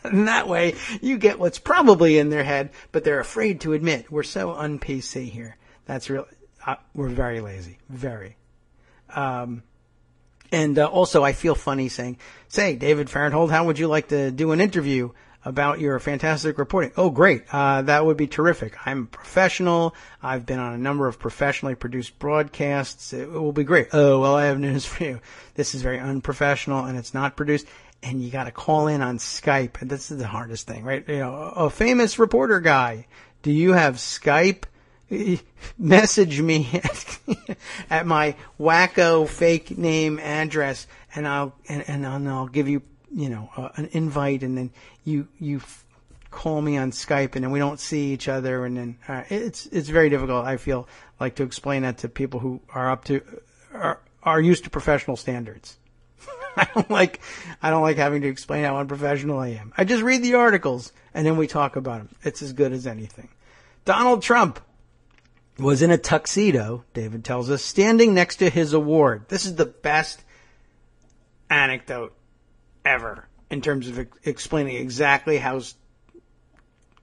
And that way, you get what's probably in their head, but they're afraid to admit. We're so un-PC here. That's real. We're very lazy. Very. And also, I feel funny saying, say, David Farenthold, how would you like to do an interview about your fantastic reporting? Oh, great. That would be terrific. I'm a professional. I've been on a number of professionally produced broadcasts. It will be great. Oh, well, I have news for you. This is very unprofessional and it's not produced. And you got to call in on Skype. And this is the hardest thing, right? You know, a famous reporter guy. Do you have Skype? Message me at my wacko fake name address, and I'll give you, an invite, and then you call me on Skype, and then we don't see each other, and then it's very difficult. I feel like to explain that to people who are used to professional standards. I don't like having to explain how unprofessional I am. I just read the articles and then we talk about them. It's as good as anything. Donald Trump was in a tuxedo, David tells us, standing next to his award. This is the best anecdote ever in terms of explaining exactly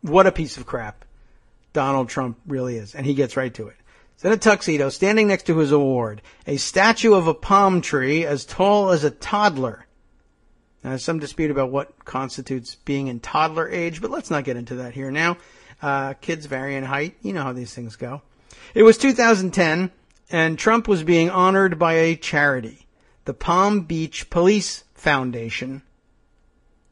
what a piece of crap Donald Trump really is. And he gets right to it. He's in a tuxedo, standing next to his award, a statue of a palm tree as tall as a toddler. Now, there's some dispute about what constitutes being in toddler age, but let's not get into that here now. Kids vary in height. You know how these things go. It was 2010, and Trump was being honored by a charity, the Palm Beach Police Foundation,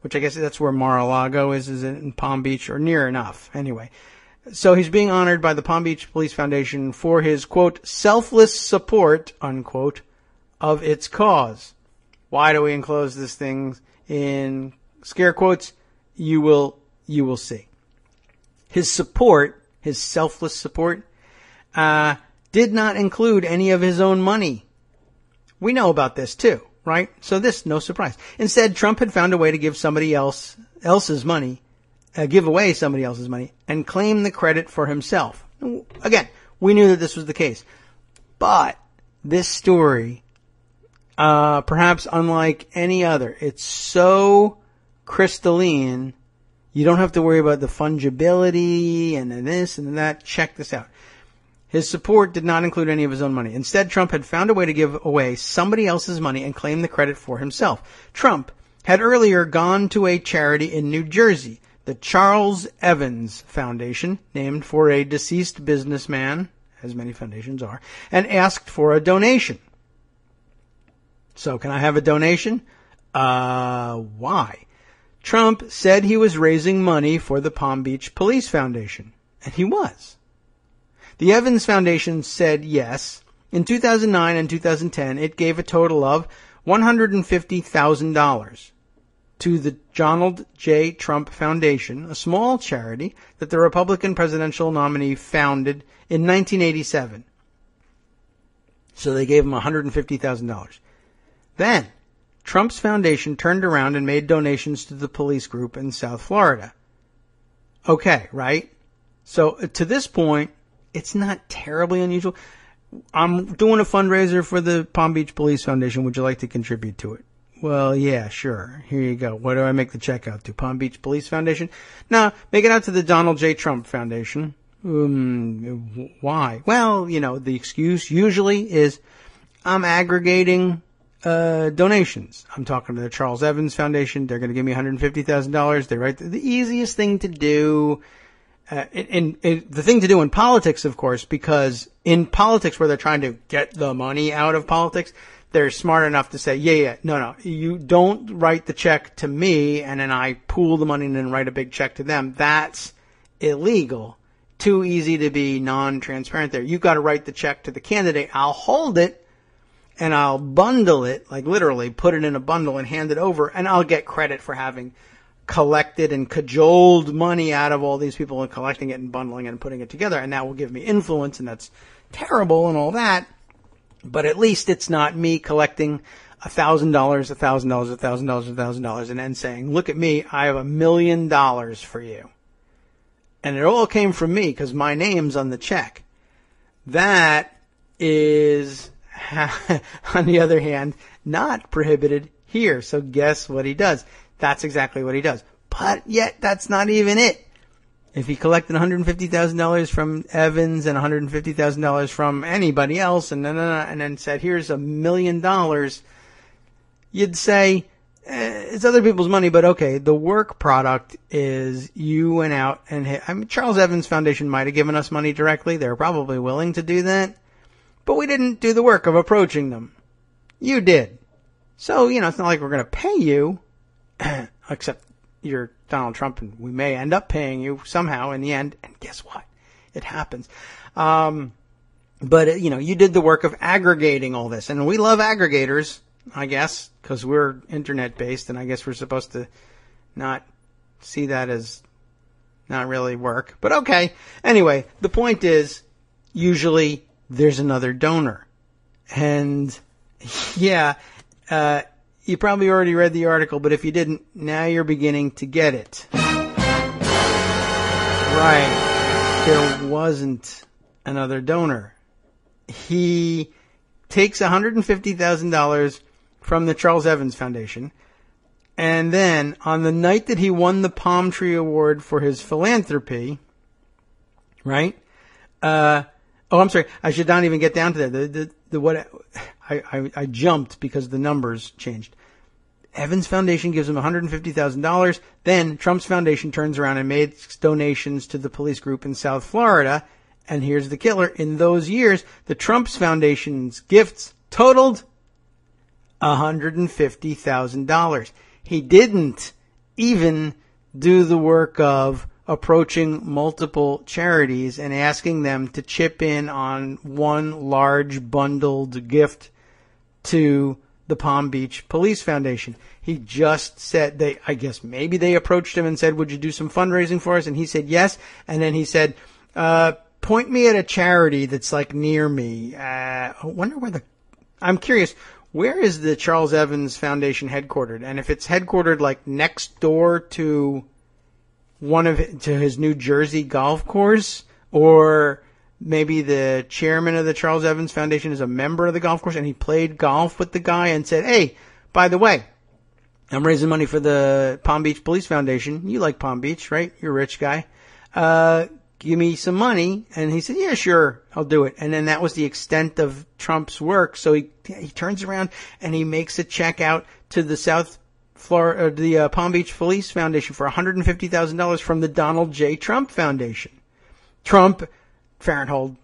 which I guess that's where Mar-a-Lago is it in Palm Beach, or near enough, anyway. So he's being honored by the Palm Beach Police Foundation for his, quote, selfless support, unquote, of its cause. Why do we enclose this thing in scare quotes? You will see. His support, his selfless support, did not include any of his own money. We know about this too, right? So this, no surprise. Instead, Trump had found a way to give somebody else's money, give away somebody else's money, and claim the credit for himself. Again, we knew that this was the case. But this story, perhaps unlike any other, it's so crystalline, you don't have to worry about the fungibility and this and that. Check this out. His support did not include any of his own money. Instead, Trump had found a way to give away somebody else's money and claim the credit for himself. Trump had earlier gone to a charity in New Jersey, the Charles Evans Foundation, named for a deceased businessman, as many foundations are, and asked for a donation. So, can I have a donation? Why? Trump said he was raising money for the Palm Beach Police Foundation, and he was. The Evans Foundation said yes. In 2009 and 2010, it gave a total of $150,000 to the Donald J. Trump Foundation, a small charity that the Republican presidential nominee founded in 1987. So they gave him $150,000. Then, Trump's foundation turned around and made donations to the police group in South Florida. Okay, right? So, to this point, it's not terribly unusual. I'm doing a fundraiser for the Palm Beach Police Foundation. Would you like to contribute to it? Well, yeah, sure. Here you go. What do I make the check out to? Palm Beach Police Foundation? No, make it out to the Donald J. Trump Foundation. Why? Well, the excuse usually is I'm aggregating donations. I'm talking to the Charles Evans Foundation. They're going to give me $150,000. They write the easiest thing to do. the thing to do in politics, of course, because in politics where they're trying to get the money out of politics, they're smart enough to say, no, you don't write the check to me and then I pool the money and then write a big check to them. That's illegal. Too easy to be non-transparent there. You've got to write the check to the candidate. I'll hold it and I'll bundle it, like literally put it in a bundle and hand it over, and I'll get credit for having collected and cajoled money out of all these people and collecting it and bundling it and putting it together, and that will give me influence, and that's terrible and all that. But at least it's not me collecting $1,000, and then saying, look at me, I have $1 million for you. And it all came from me because my name's on the check. That is, on the other hand, not prohibited here. So guess what he does? That's exactly what he does. But yet, that's not even it. If he collected $150,000 from Evans and $150,000 from anybody else, and then said, here's $1 million, you'd say, it's other people's money, but okay, the work product is you went out and hit. I mean, Charles Evans Foundation might have given us money directly. They're probably willing to do that. But we didn't do the work of approaching them. You did. So, it's not like we're going to pay you, except you're Donald Trump, and we may end up paying you somehow in the end. And guess what? It happens. But you did the work of aggregating all this. And we love aggregators, I guess, because we're internet-based, and I guess we're supposed to not see that as not really work. But okay. Anyway, the point is, usually there's another donor. And, you probably already read the article, but if you didn't, now you're beginning to get it. Right. There wasn't another donor. He takes $150,000 from the Charles Evans Foundation, and then on the night that he won the Palm Tree Award for his philanthropy, right? I'm sorry. I should not even get down to that. I jumped because the numbers changed. Evans Foundation gives him $150,000. Then Trump's foundation turns around and makes donations to the police group in South Florida. And here's the killer. In those years, the Trump's foundation's gifts totaled $150,000. He didn't even do the work of approaching multiple charities and asking them to chip in on one large bundled gift to the Palm Beach Police Foundation. He just said I guess maybe they approached him and said, would you do some fundraising for us? And he said yes. And then he said, point me at a charity that's like near me. I wonder I'm curious, where is the Charles Evans Foundation headquartered? And if it's headquartered like next door to to his New Jersey golf course, or maybe the chairman of the Charles Evans Foundation is a member of the golf course and he played golf with the guy and said, hey, by the way, I'm raising money for the Palm Beach Police Foundation. You like Palm Beach, right? You're a rich guy. Give me some money. And he said, yeah, sure, I'll do it. And then that was the extent of Trump's work. So he turns around and he makes a check out to the the Palm Beach Police Foundation for $150,000 from the Donald J. Trump Foundation. Trump, Farenthold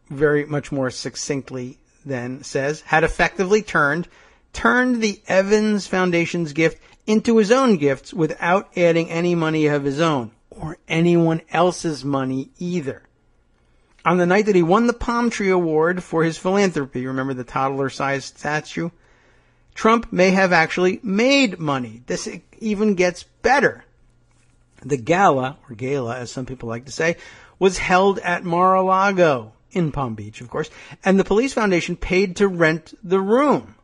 very much more succinctly then says, had effectively turned the Evans Foundation's gift into his own gifts without adding any money of his own or anyone else's money either. On the night that he won the Palm Tree Award for his philanthropy, remember the toddler-sized statue? Trump may have actually made money. This even gets better. The gala, or gala as some people like to say, was held at Mar-a-Lago in Palm Beach, of course, and the police foundation paid to rent the room.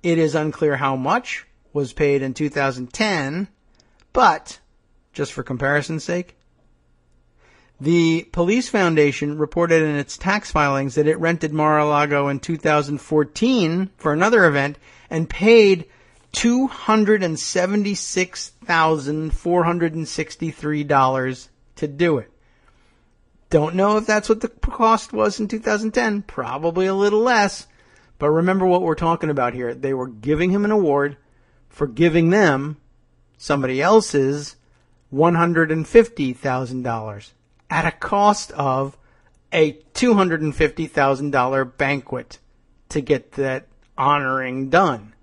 It is unclear how much was paid in 2010, but just for comparison's sake, the police foundation reported in its tax filings that it rented Mar-a-Lago in 2014 for another event and paid $276,463 to do it. Don't know if that's what the cost was in 2010. Probably a little less. But remember what we're talking about here. They were giving him an award for giving them somebody else's $150,000. at a cost of a $250,000 banquet to get that honoring done.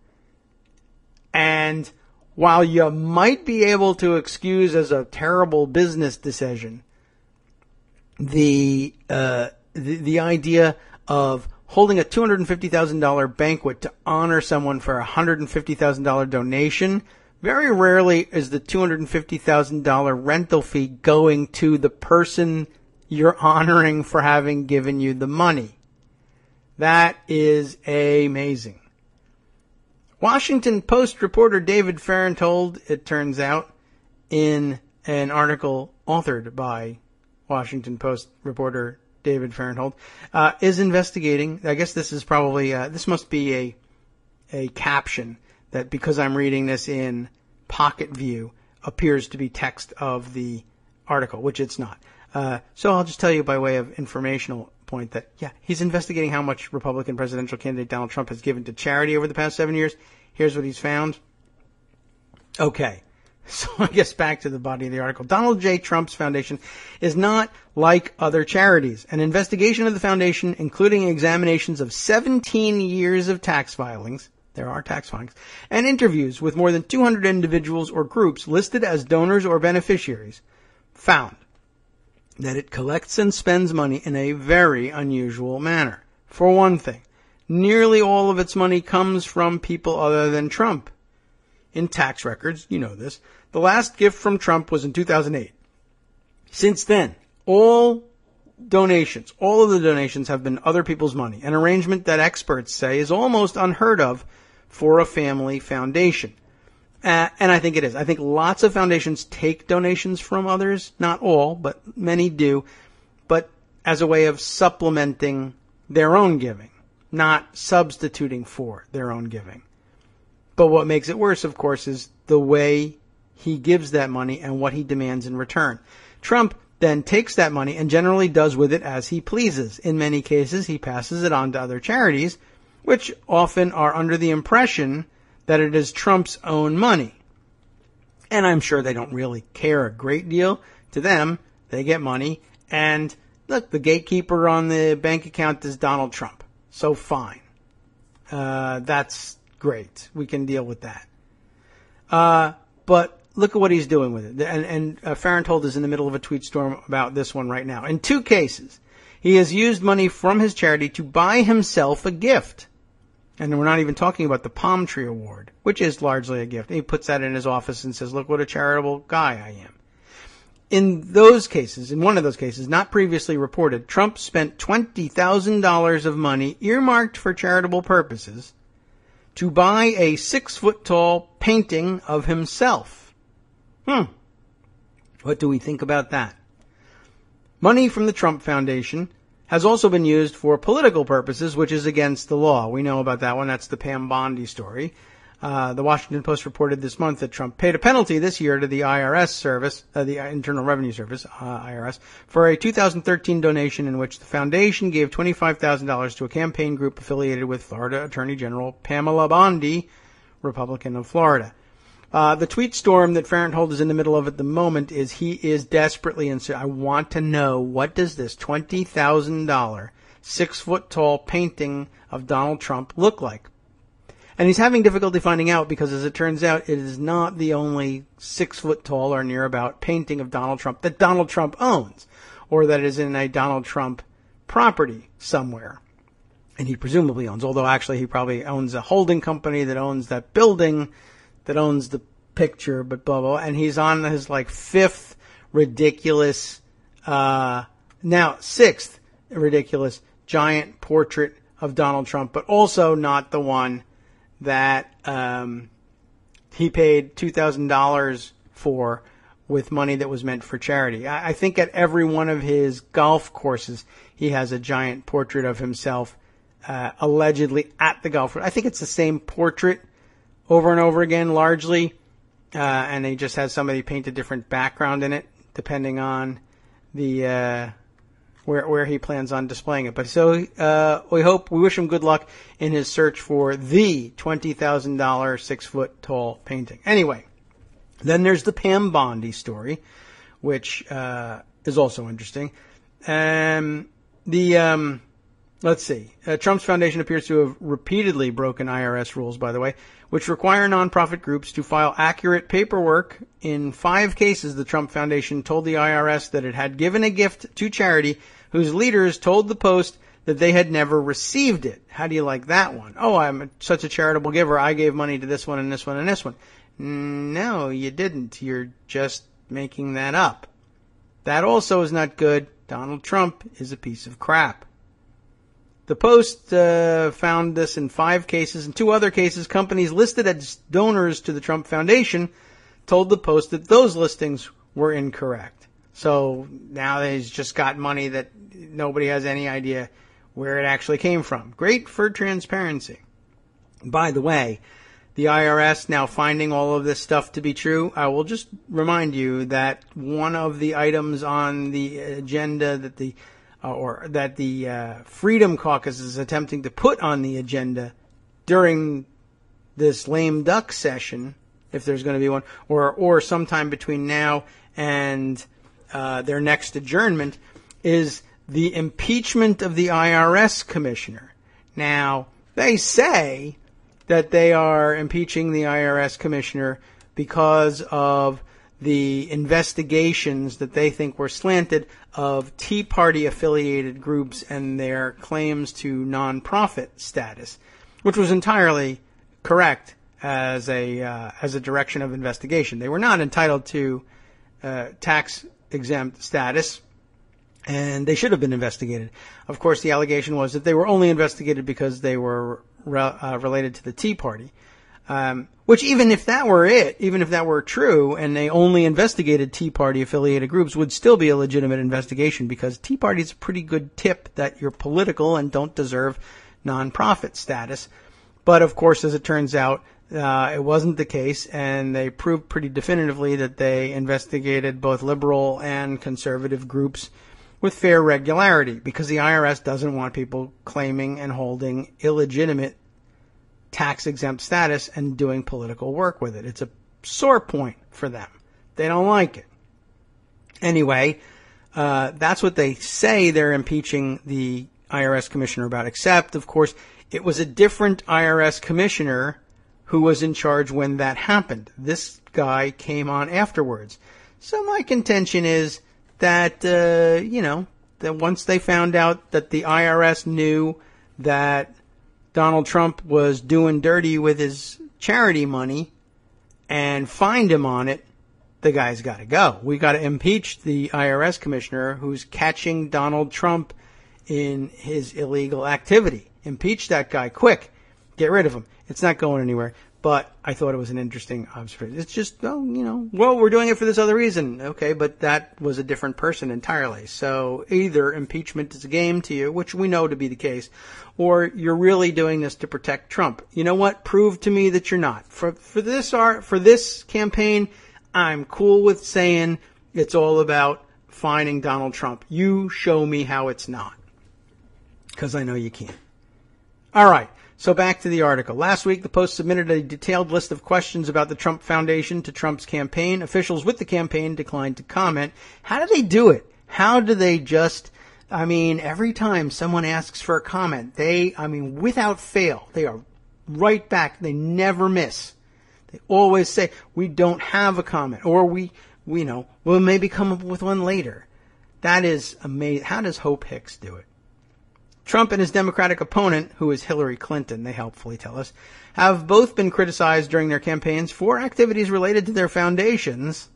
And while you might be able to excuse as a terrible business decision the idea of holding a $250,000 banquet to honor someone for a $150,000 donation, very rarely is the $250,000 rental fee going to the person you're honoring for having given you the money. That is amazing. Washington Post reporter David Fahrenthold, it turns out, in an article authored by Washington Post reporter David Fahrenthold, is investigating. I guess this is probably, this must be a caption that, because I'm reading this in Pocket View, appears to be text of the article, which it's not. So I'll just tell you by way of informational point that, yeah, he's investigating how much Republican presidential candidate Donald Trump has given to charity over the past 7 years. Here's what he's found. Okay. So I guess back to the body of the article. Donald J. Trump's foundation is not like other charities. An investigation of the foundation, including examinations of 17 years of tax filings, there are tax filings, and interviews with more than 200 individuals or groups listed as donors or beneficiaries, found that it collects and spends money in a very unusual manner. For one thing, nearly all of its money comes from people other than Trump. In tax records, you know this, the last gift from Trump was in 2008. Since then, all of the donations have been other people's money, an arrangement that experts say is almost unheard of for a family foundation. And I think it is. I think lots of foundations take donations from others, not all, but many do, but as a way of supplementing their own giving, not substituting for their own giving. But what makes it worse, of course, is the way he gives that money and what he demands in return. Trump then takes that money and generally does with it as he pleases. In many cases, he passes it on to other charities, which often are under the impression that it is Trump's own money. And I'm sure they don't really care a great deal. To them, they get money. And look, the gatekeeper on the bank account is Donald Trump. So fine. That's great. We can deal with that. But look at what he's doing with it. And Fahrenthold is in the middle of a tweet storm about this one right now. In 2 cases, he has used money from his charity to buy himself a gift. And we're not even talking about the Palm Tree Award, which is largely a gift. And he puts that in his office and says, look what a charitable guy I am. In one of those cases, not previously reported, Trump spent $20,000 of money earmarked for charitable purposes to buy a 6-foot-tall painting of himself. What do we think about that? Money from the Trump Foundation has also been used for political purposes, which is against the law. We know about that one. That's the Pam Bondi story. The Washington Post reported this month that Trump paid a penalty this year to the IRS service, the Internal Revenue Service, IRS, for a 2013 donation in which the foundation gave $25,000 to a campaign group affiliated with Florida Attorney General Pamela Bondi, Republican of Florida. The tweet storm that Fahrenthold is in the middle of at the moment is he is desperately I want to know, what does this $20,000 6-foot-tall painting of Donald Trump look like? And he's having difficulty finding out because, as it turns out, it is not the only 6-foot-tall or near-about painting of Donald Trump that Donald Trump owns, or that is in a Donald Trump property somewhere. And he presumably owns, although actually he probably owns a holding company that owns that building that owns the picture, but blah, blah, and he's on his, 5th ridiculous, now 6th ridiculous giant portrait of Donald Trump, but also not the one that he paid $2,000 for with money that was meant for charity. I think at every one of his golf courses, he has a giant portrait of himself, allegedly at the golf course. I think it's the same portrait over and over again, largely, and he just has somebody paint a different background in it, depending on the where he plans on displaying it. But so we wish him good luck in his search for the $20,000 6-foot-tall painting. Anyway, then there's the Pam Bondi story, which is also interesting. Let's see. Trump's foundation appears to have repeatedly broken IRS rules, by the way, which require nonprofit groups to file accurate paperwork. In 5 cases, the Trump Foundation told the IRS that it had given a gift to charity whose leaders told the Post that they had never received it. How do you like that one? Oh, I'm such a charitable giver. I gave money to this one and this one and this one. No, you didn't. You're just making that up. That also is not good. Donald Trump is a piece of crap. The Post found this in 5 cases. In 2 other cases, companies listed as donors to the Trump Foundation told the Post that those listings were incorrect. So now he's just got money that nobody has any idea where it actually came from. Great for transparency. By the way, the IRS now finding all of this stuff to be true, I will just remind you that one of the items on the agenda that the Freedom Caucus is attempting to put on the agenda during this lame duck session, if there's going to be one, or sometime between now and their next adjournment, is the impeachment of the IRS commissioner. Now, they say that they are impeaching the IRS commissioner because of the investigations that they think were slanted of Tea Party affiliated groups and their claims to nonprofit status, which was entirely correct as a direction of investigation. They were not entitled to tax exempt status, and they should have been investigated. Of course, the allegation was that they were only investigated because they were related to the Tea Party. Which even if that were it, even if that were true, and they only investigated Tea Party affiliated groups, would still be a legitimate investigation, because Tea Party is a pretty good tip that you're political and don't deserve nonprofit status. But of course, as it turns out, it wasn't the case, and they proved pretty definitively that they investigated both liberal and conservative groups with fair regularity, because the IRS doesn't want people claiming and holding illegitimate tax-exempt status and doing political work with it. It's a sore point for them. They don't like it. Anyway, that's what they say they're impeaching the IRS commissioner about, except, of course, it was a different IRS commissioner who was in charge when that happened. This guy came on afterwards. So my contention is that, that once they found out that the IRS knew that Donald Trump was doing dirty with his charity money and fined him on it, the guy's got to go. We got to impeach the IRS commissioner who's catching Donald Trump in his illegal activity. Impeach that guy quick. Get rid of him. It's not going anywhere. But I thought it was an interesting observation. It's just, we're doing it for this other reason. Okay, but that was a different person entirely. So either impeachment is a game to you, which we know to be the case, or you're really doing this to protect Trump. You know what? Prove to me that you're not. For this campaign, I'm cool with saying it's all about fining Donald Trump. You show me how it's not, because I know you can't. All right. So back to the article. Last week, the Post submitted a detailed list of questions about the Trump Foundation to Trump's campaign. Officials with the campaign declined to comment. How do they do it? How do they just, every time someone asks for a comment, without fail, they are right back. They never miss. They always say, we don't have a comment, or we'll maybe come up with one later. That is amazing. How does Hope Hicks do it? Trump and his Democratic opponent, who is Hillary Clinton, they helpfully tell us, have both been criticized during their campaigns for activities related to their foundations.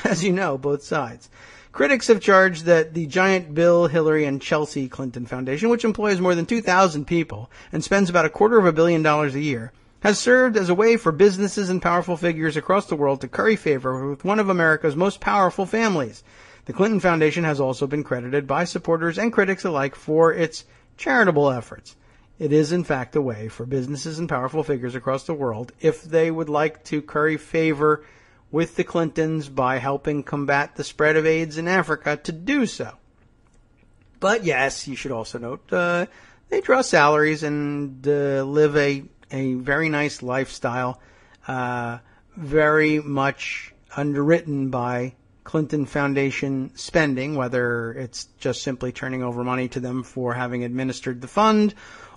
As you know, both sides. Critics have charged that the giant Bill, Hillary, and Chelsea Clinton Foundation, which employs more than 2,000 people and spends about $250 million a year, has served as a way for businesses and powerful figures across the world to curry favor with one of America's most powerful families. The Clinton Foundation has also been credited by supporters and critics alike for its charitable efforts. It is, in fact, a way for businesses and powerful figures across the world, if they would like to curry favor with the Clintons by helping combat the spread of AIDS in Africa, to do so. But yes, you should also note, they draw salaries and live a very nice lifestyle, very much underwritten by Clinton Foundation spending, whether it's just simply turning over money to them for having administered the fund,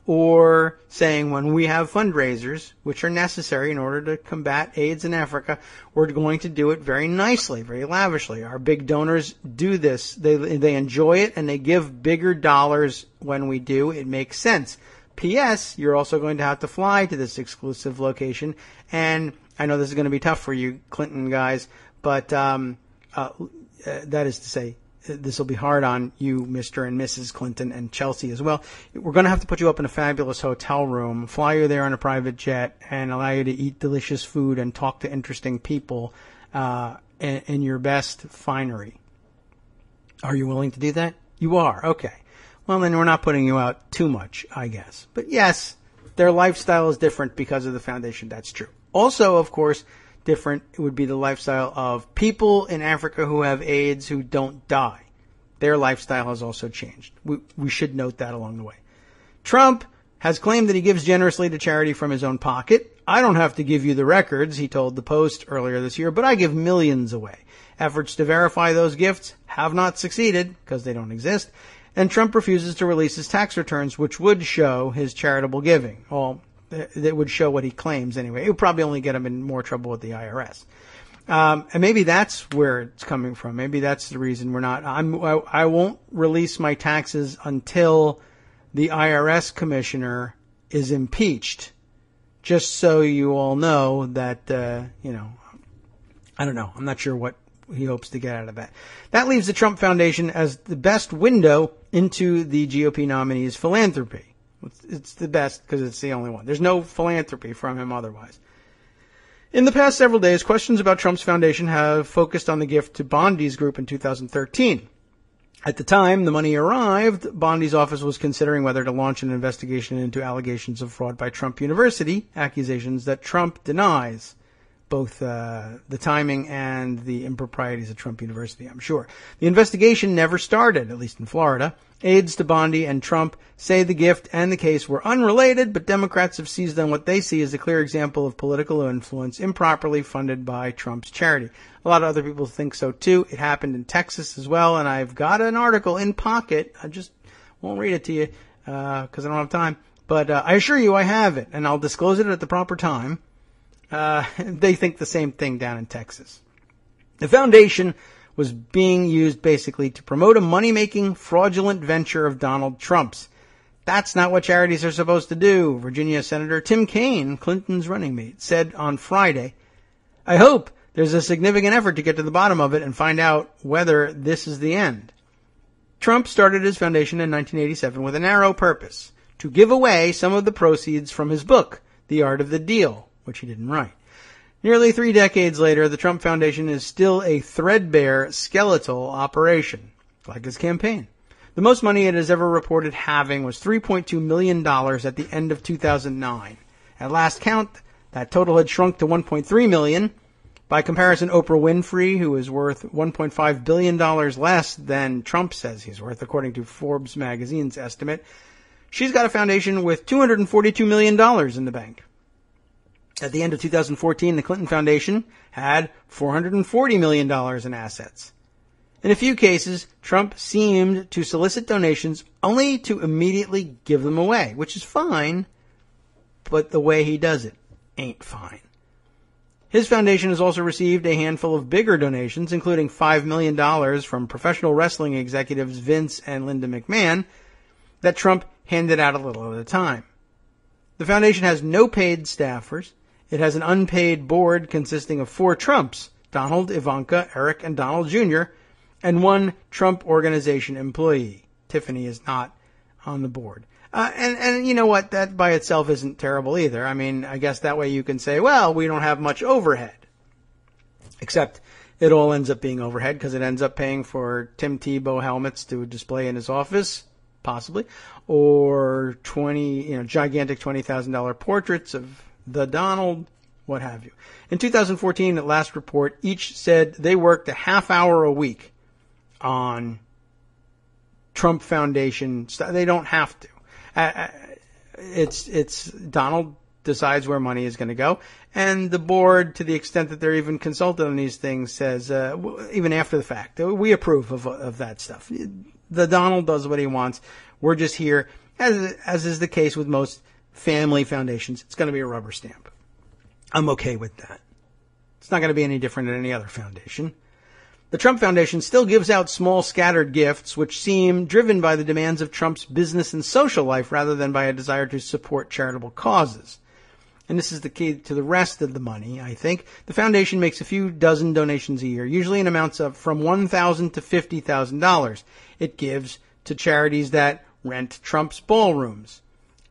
or saying when we have fundraisers, which are necessary in order to combat AIDS in Africa, we're going to do it very nicely, very lavishly. Our big donors do this. They enjoy it, and they give bigger dollars when we do. It makes sense. P.S. You're also going to have to fly to this exclusive location, and I know this is going to be tough for you Clinton guys, but that is to say, this will be hard on you, Mr. and Mrs. Clinton, and Chelsea as well. We're going to have to put you up in a fabulous hotel room, fly you there on a private jet, and allow you to eat delicious food and talk to interesting people in your best finery. Are you willing to do that? You are. Okay. Well, then we're not putting you out too much, I guess. But yes, their lifestyle is different because of the foundation. That's true. Also, of course, different would be the lifestyle of people in Africa who have AIDS who don't die. Their lifestyle has also changed. We should note that along the way. Trump has claimed that he gives generously to charity from his own pocket. I don't have to give you the records, he told the Post earlier this year, but I give millions away. Efforts to verify those gifts have not succeeded because they don't exist. And Trump refuses to release his tax returns, which would show his charitable giving. Well, that would show what he claims anyway. It would probably only get him in more trouble with the IRS. And maybe that's where it's coming from. Maybe that's the reason we're not. I won't release my taxes until the IRS commissioner is impeached. Just so you all know that, I don't know. I'm not sure what he hopes to get out of that. That leaves the Trump Foundation as the best window into the GOP nominee's philanthropy. It's the best because it's the only one. There's no philanthropy from him otherwise. In the past several days, questions about Trump's foundation have focused on the gift to Bondi's group in 2013. At the time the money arrived, Bondi's office was considering whether to launch an investigation into allegations of fraud by Trump University, accusations that Trump denies. Both the timing and the improprieties of Trump University, I'm sure. The investigation never started, at least in Florida. Aides to Bondi and Trump say the gift and the case were unrelated, but Democrats have seized on what they see as a clear example of political influence improperly funded by Trump's charity. A lot of other people think so, too. It happened in Texas as well, and I've got an article in pocket. I just won't read it to you because I don't have time. But I assure you I have it, and I'll disclose it at the proper time. They think the same thing down in Texas. The foundation was being used basically to promote a money-making, fraudulent venture of Donald Trump's. That's not what charities are supposed to do, Virginia Senator Tim Kaine, Clinton's running mate, said on Friday. I hope there's a significant effort to get to the bottom of it and find out whether this is the end. Trump started his foundation in 1987 with a narrow purpose, to give away some of the proceeds from his book, The Art of the Deal, which he didn't write. Nearly 3 decades later, the Trump Foundation is still a threadbare, skeletal operation, like his campaign. The most money it has ever reported having was $3.2 million at the end of 2009. At last count, that total had shrunk to $1.3 million. By comparison, Oprah Winfrey, who is worth $1.5 billion less than Trump says he's worth, according to Forbes magazine's estimate, she's got a foundation with $242 million in the bank. At the end of 2014, the Clinton Foundation had $440 million in assets. In a few cases, Trump seemed to solicit donations only to immediately give them away, which is fine, but the way he does it ain't fine. His foundation has also received a handful of bigger donations, including $5 million from professional wrestling executives Vince and Linda McMahon, that Trump handed out a little at a time. The foundation has no paid staffers. It has an unpaid board consisting of 4 Trumps, Donald, Ivanka, Eric, and Donald Jr., and 1 Trump Organization employee. Tiffany is not on the board. And you know what? That by itself isn't terrible either. I mean, I guess that way you can say, well, we don't have much overhead. Except it all ends up being overhead because it ends up paying for Tim Tebow helmets to display in his office, possibly, or gigantic $20,000 portraits of the Donald, what have you. In 2014, at last report, each said they worked a half hour a week on Trump Foundation stuff. They don't have to. It's Donald decides where money is going to go. And the board, to the extent that they're even consulted on these things, says, even after the fact, we approve of that stuff. The Donald does what he wants. We're just here, as is the case with most family foundations. It's going to be a rubber stamp. I'm okay with that. It's not going to be any different than any other foundation. The Trump Foundation still gives out small scattered gifts, which seem driven by the demands of Trump's business and social life rather than by a desire to support charitable causes. And this is the key to the rest of the money, I think. The foundation makes a few dozen donations a year, usually in amounts of from $1,000 to $50,000. It gives to charities that rent Trump's ballrooms.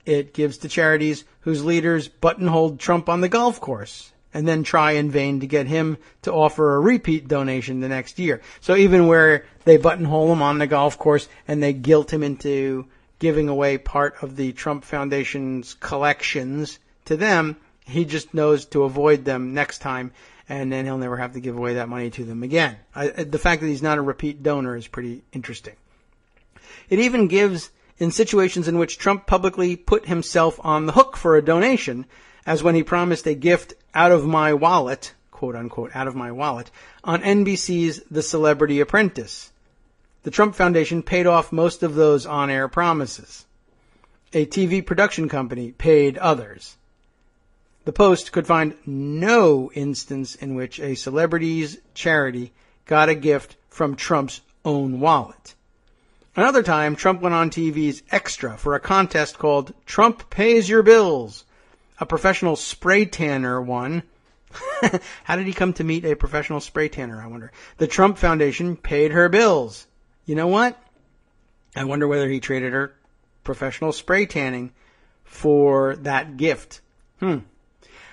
It gives to charities whose leaders buttonholed Trump on the golf course and then try in vain to get him to offer a repeat donation the next year. So even where they buttonhole him on the golf course and they guilt him into giving away part of the Trump Foundation's collections to them, he just knows to avoid them next time, and then he'll never have to give away that money to them again. The fact that he's not a repeat donor is pretty interesting. It even gives in situations in which Trump publicly put himself on the hook for a donation, as when he promised a gift out of my wallet, quote unquote, out of my wallet, on NBC's The Celebrity Apprentice. The Trump Foundation paid off most of those on-air promises. A TV production company paid others. The Post could find no instance in which a celebrity's charity got a gift from Trump's own wallet. Another time, Trump went on TV's Extra for a contest called Trump Pays Your Bills. A professional spray tanner won. How did he come to meet a professional spray tanner, I wonder? The Trump Foundation paid her bills. You know what? I wonder whether he traded her professional spray tanning for that gift.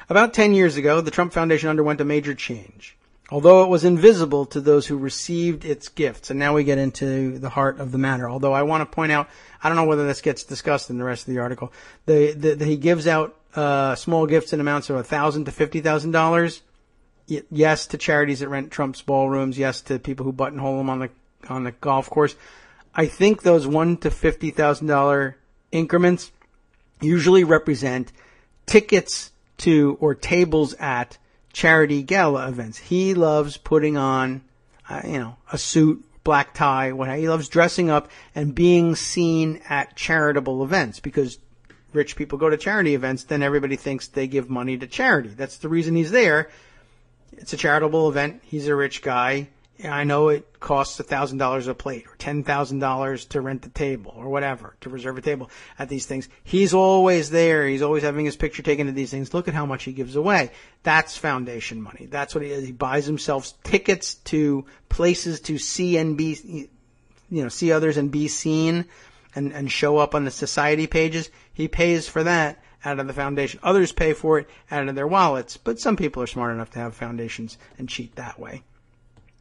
About 10 years ago, the Trump Foundation underwent a major change, although it was invisible to those who received its gifts. And now we get into the heart of the matter. Although I want to point out, I don't know whether this gets discussed in the rest of the article, that he gives out small gifts in amounts of $1,000 to $50,000. Yes, to charities that rent Trump's ballrooms. Yes, to people who buttonhole him on the golf course. I think those $1,000 to $50,000 increments usually represent tickets to or tables at charity gala events. He loves putting on, a suit, black tie, whatever. He loves dressing up and being seen at charitable events because rich people go to charity events, then everybody thinks they give money to charity. That's the reason he's there. It's a charitable event. He's a rich guy. I know it costs $1,000 a plate or $10,000 to rent a table or whatever, to reserve a table at these things. He's always there. He's always having his picture taken at these things. Look at how much he gives away. That's foundation money. That's what he is. He buys himself tickets to places to see and be, see others and be seen and show up on the society pages. He pays for that out of the foundation. Others pay for it out of their wallets, but some people are smart enough to have foundations and cheat that way.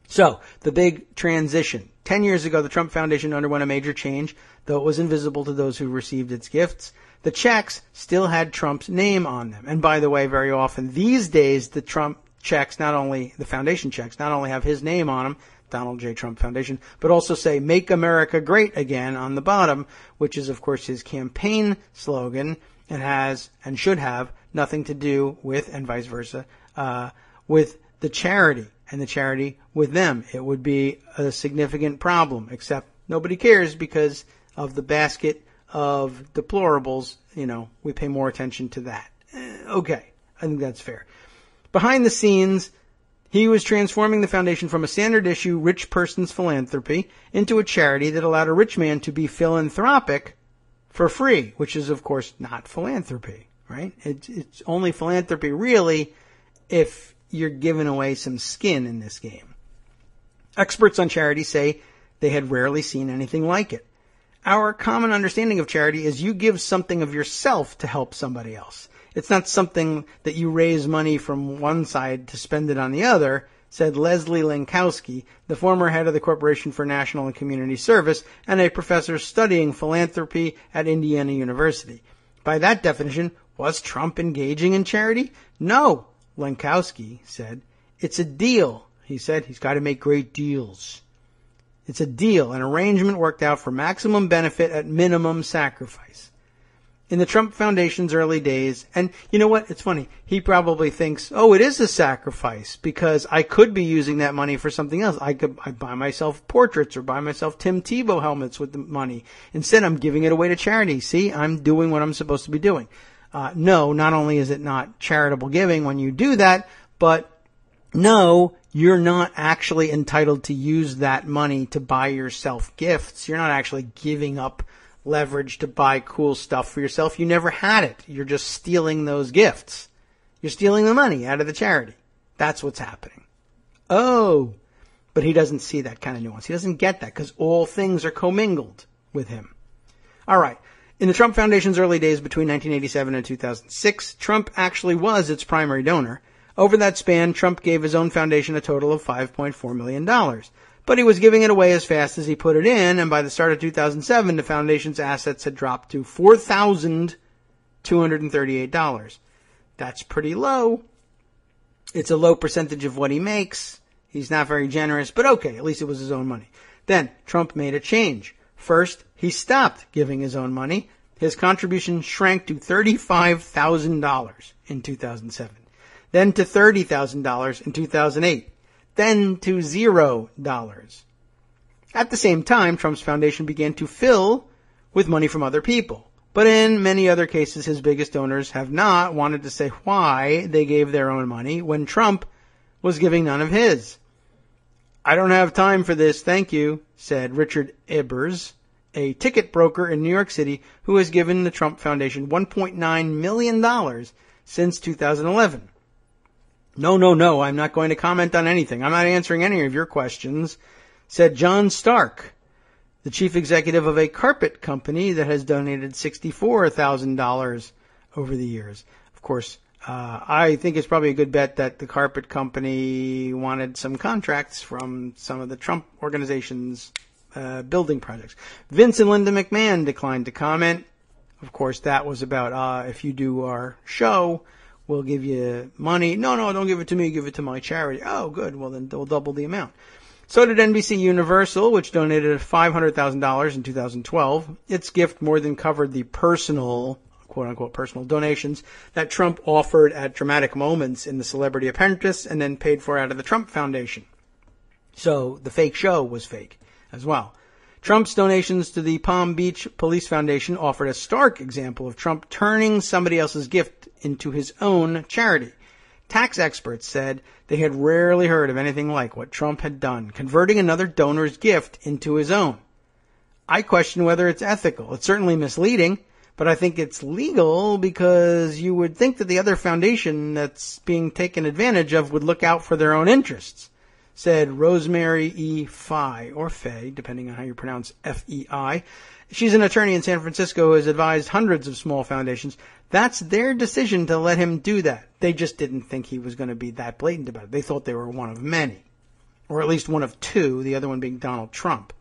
So, the big transition. 10 years ago, the Trump Foundation underwent a major change, though it was invisible to those who received its gifts. The checks still had Trump's name on them. And by the way, very often these days, the Trump checks, the foundation checks, not only have his name on them, Donald J. Trump Foundation, but also say, Make America Great Again on the bottom, which is, of course, his campaign slogan and has and should have nothing to do with, and vice versa, with the charity and the charity with them. It would be a significant problem, except nobody cares because of the basket of deplorables. We pay more attention to that. Okay, I think that's fair. Behind the scenes, he was transforming the foundation from a standard issue rich person's philanthropy into a charity that allowed a rich man to be philanthropic for free, which is, of course, not philanthropy, right? It's only philanthropy, really, if you're giving away some skin in this game. Experts on charity say they had rarely seen anything like it. Our common understanding of charity is you give something of yourself to help somebody else. It's not something that you raise money from one side to spend it on the other, said Leslie Lankowski, the former head of the Corporation for National and Community Service and a professor studying philanthropy at Indiana University. By that definition, was Trump engaging in charity? No, Lankowski said. It's a deal, he said. He's got to make great deals. It's a deal, an arrangement worked out for maximum benefit at minimum sacrifice. In the Trump Foundation's early days, and you know what? It's funny. He probably thinks, oh, it is a sacrifice because I could be using that money for something else. I'd buy myself portraits or buy myself Tim Tebow helmets with the money. Instead, I'm giving it away to charity. See, I'm doing what I'm supposed to be doing. No, not only is it not charitable giving when you do that, but no, you're not actually entitled to use that money to buy yourself gifts. You're not actually giving up leverage to buy cool stuff for yourself. You never had it. You're just stealing those gifts. You're stealing the money out of the charity. That's what's happening. Oh, but he doesn't see that kind of nuance. He doesn't get that because all things are commingled with him. All right. In the Trump Foundation's early days between 1987 and 2006, Trump actually was its primary donor. Over that span, Trump gave his own foundation a total of $5.4 million. But he was giving it away as fast as he put it in, and by the start of 2007, the foundation's assets had dropped to $4,238. That's pretty low. It's a low percentage of what he makes. He's not very generous, but okay, at least it was his own money. Then, Trump made a change. First, he stopped giving his own money. His contribution shrank to $35,000 in 2007. Then to $30,000 in 2008. Then to $0. At the same time, Trump's foundation began to fill with money from other people. But in many other cases, his biggest donors have not wanted to say why they gave their own money when Trump was giving none of his. I don't have time for this, thank you, said Richard Ebers, a ticket broker in New York City who has given the Trump Foundation $1.9 million since 2011. No, I'm not going to comment on anything. I'm not answering any of your questions, said John Stark, the chief executive of a carpet company that has donated $64,000 over the years. Of course, I think it's probably a good bet that the carpet company wanted some contracts from some of the Trump organization's building projects. Vince and Linda McMahon declined to comment. Of course, that was about if you do our show, we'll give you money. No, don't give it to me. Give it to my charity. Oh, good. Well, then they'll double the amount. So did NBC Universal, which donated $500,000 in 2012. Its gift more than covered the personal, quote-unquote personal donations that Trump offered at dramatic moments in The Celebrity Apprentice and then paid for out of the Trump Foundation. So the fake show was fake as well. Trump's donations to the Palm Beach Police Foundation offered a stark example of Trump turning somebody else's gift into his own charity. Tax experts said they had rarely heard of anything like what Trump had done, converting another donor's gift into his own. I question whether it's ethical. It's certainly misleading, but I think it's legal because you would think that the other foundation that's being taken advantage of would look out for their own interests, said Rosemary E. Fay, or Fay, depending on how you pronounce F-E-I. She's an attorney in San Francisco who has advised hundreds of small foundations. That's their decision to let him do that. They just didn't think he was going to be that blatant about it. They thought they were one of many, or at least one of two, the other one being Donald Trump.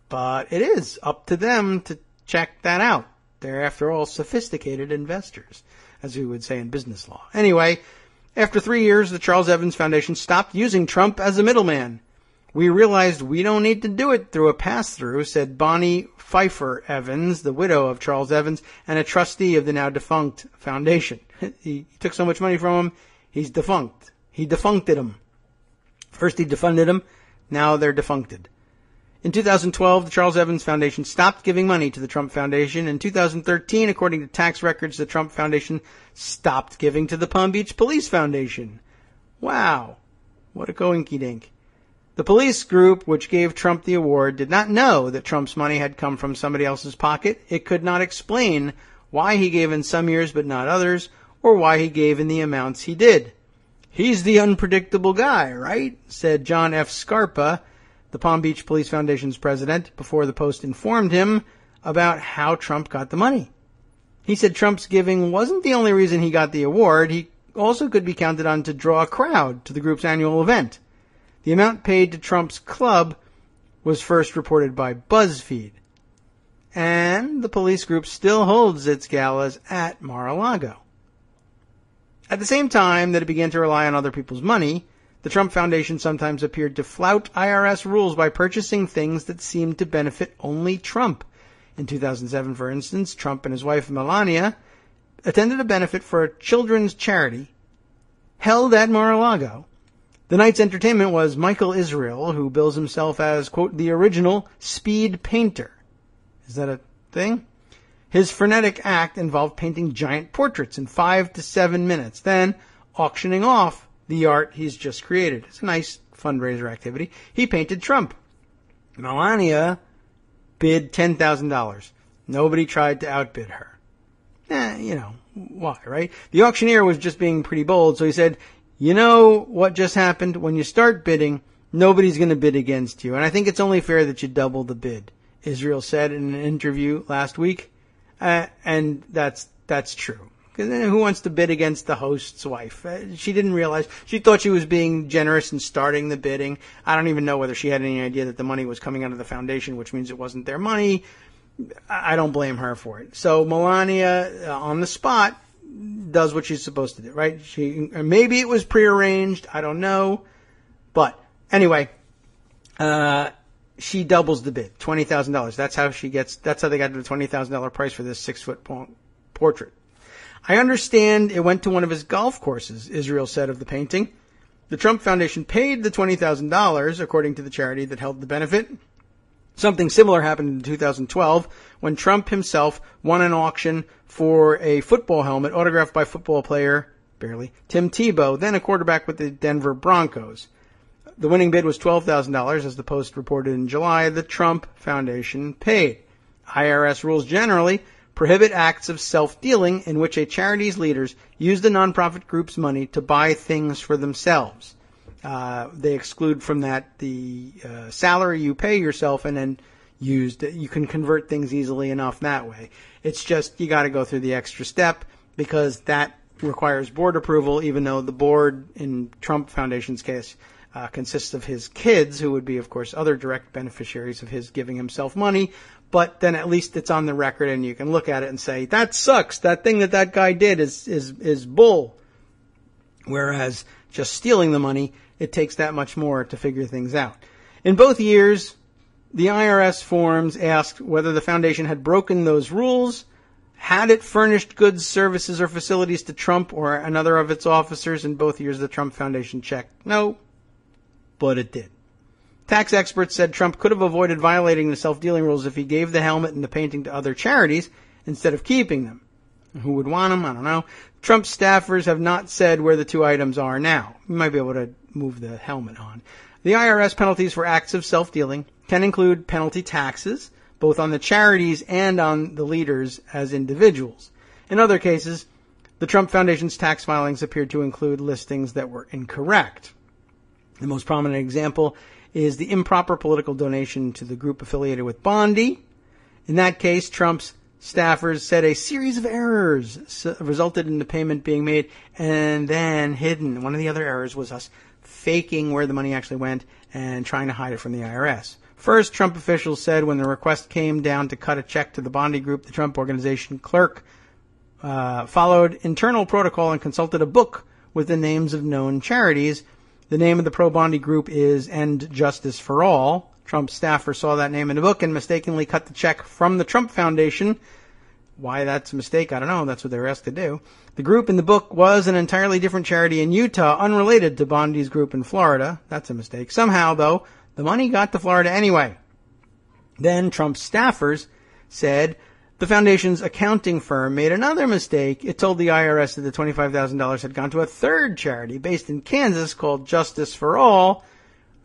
But it is up to them to check that out. They're, after all, sophisticated investors, as we would say in business law. Anyway, after 3 years, the Charles Evans Foundation stopped using Trump as a middleman. We realized we don't need to do it through a pass-through, said Bonnie Pfeiffer Evans, the widow of Charles Evans and a trustee of the now defunct foundation. He took so much money from him, he's defunct. He defuncted him. First he defunded him, now they're defuncted. In 2012, the Charles Evans Foundation stopped giving money to the Trump Foundation. In 2013, according to tax records, the Trump Foundation stopped giving to the Palm Beach Police Foundation. Wow. What a coinky-dink. The police group, which gave Trump the award, did not know that Trump's money had come from somebody else's pocket. It could not explain why he gave in some years but not others, or why he gave in the amounts he did. He's the unpredictable guy, right? Said John F. Scarpa, the Palm Beach Police Foundation's president, before the Post informed him about how Trump got the money. He said Trump's giving wasn't the only reason he got the award. He also could be counted on to draw a crowd to the group's annual event. The amount paid to Trump's club was first reported by BuzzFeed. And the police group still holds its galas at Mar-a-Lago. At the same time that it began to rely on other people's money, the Trump Foundation sometimes appeared to flout IRS rules by purchasing things that seemed to benefit only Trump. In 2007, for instance, Trump and his wife Melania attended a benefit for a children's charity held at Mar-a-Lago. The night's entertainment was Michael Israel, who bills himself as, quote, the original speed painter. Is that a thing? His frenetic act involved painting giant portraits in 5 to 7 minutes, then auctioning off the art he's just created. It's a nice fundraiser activity. He painted Trump. Melania bid $10,000. Nobody tried to outbid her. Why, right? The auctioneer was just being pretty bold, so he said, you know what just happened? When you start bidding, nobody's going to bid against you. And I think it's only fair that you double the bid, Israel said in an interview last week. And that's true. Because who wants to bid against the host's wife? She didn't realize. She thought she was being generous in starting the bidding. I don't even know whether she had any idea that the money was coming out of the foundation, which means it wasn't their money. I don't blame her for it. So Melania, on the spot, does what she's supposed to do, right? Maybe it was prearranged. I don't know. But anyway, she doubles the bid, $20,000. That's how they got to the $20,000 price for this 6-foot portrait. I understand it went to one of his golf courses, Israel said of the painting. The Trump Foundation paid the $20,000, according to the charity that held the benefit. Something similar happened in 2012 when Trump himself won an auction for a football helmet autographed by football player, barely, Tim Tebow, then a quarterback with the Denver Broncos. The winning bid was $12,000, as the Post reported in July. The Trump Foundation paid. IRS rules generally prohibit acts of self-dealing in which a charity's leaders use the nonprofit group's money to buy things for themselves. They exclude from that the salary you pay yourself and then you can convert things easily enough that way. It's just you got to go through the extra step because that requires board approval, even though the board in Trump Foundation's case consists of his kids, who would be, of course, other direct beneficiaries of his giving himself money. But then at least it's on the record and you can look at it and say, that sucks. That thing that guy did is bull. Whereas just stealing the money, it takes that much more to figure things out. In both years, the IRS forms asked whether the foundation had broken those rules, had it furnished goods, services, or facilities to Trump or another of its officers. In both years, the Trump Foundation checked no, but it did. Tax experts said Trump could have avoided violating the self-dealing rules if he gave the helmet and the painting to other charities instead of keeping them. Who would want them? I don't know. Trump's staffers have not said where the two items are now. You might be able to move the helmet on. The IRS penalties for acts of self-dealing can include penalty taxes, both on the charities and on the leaders as individuals. In other cases, the Trump Foundation's tax filings appeared to include listings that were incorrect. The most prominent example is the improper political donation to the group affiliated with Bondi. In that case, Trump's staffers said a series of errors resulted in the payment being made and then hidden. One of the other errors was us faking where the money actually went and trying to hide it from the IRS. First, Trump officials said when the request came down to cut a check to the Bondi Group, the Trump Organization clerk followed internal protocol and consulted a book with the names of known charities. The name of the pro-Bondi group is End Justice for All. Trump's staffer saw that name in the book and mistakenly cut the check from the Trump Foundation. Why that's a mistake, I don't know. That's what they were asked to do. The group in the book was an entirely different charity in Utah, unrelated to Bondi's group in Florida. That's a mistake. Somehow, though, the money got to Florida anyway. Then Trump's staffers said the foundation's accounting firm made another mistake. It told the IRS that the $25,000 had gone to a third charity based in Kansas called Justice for All,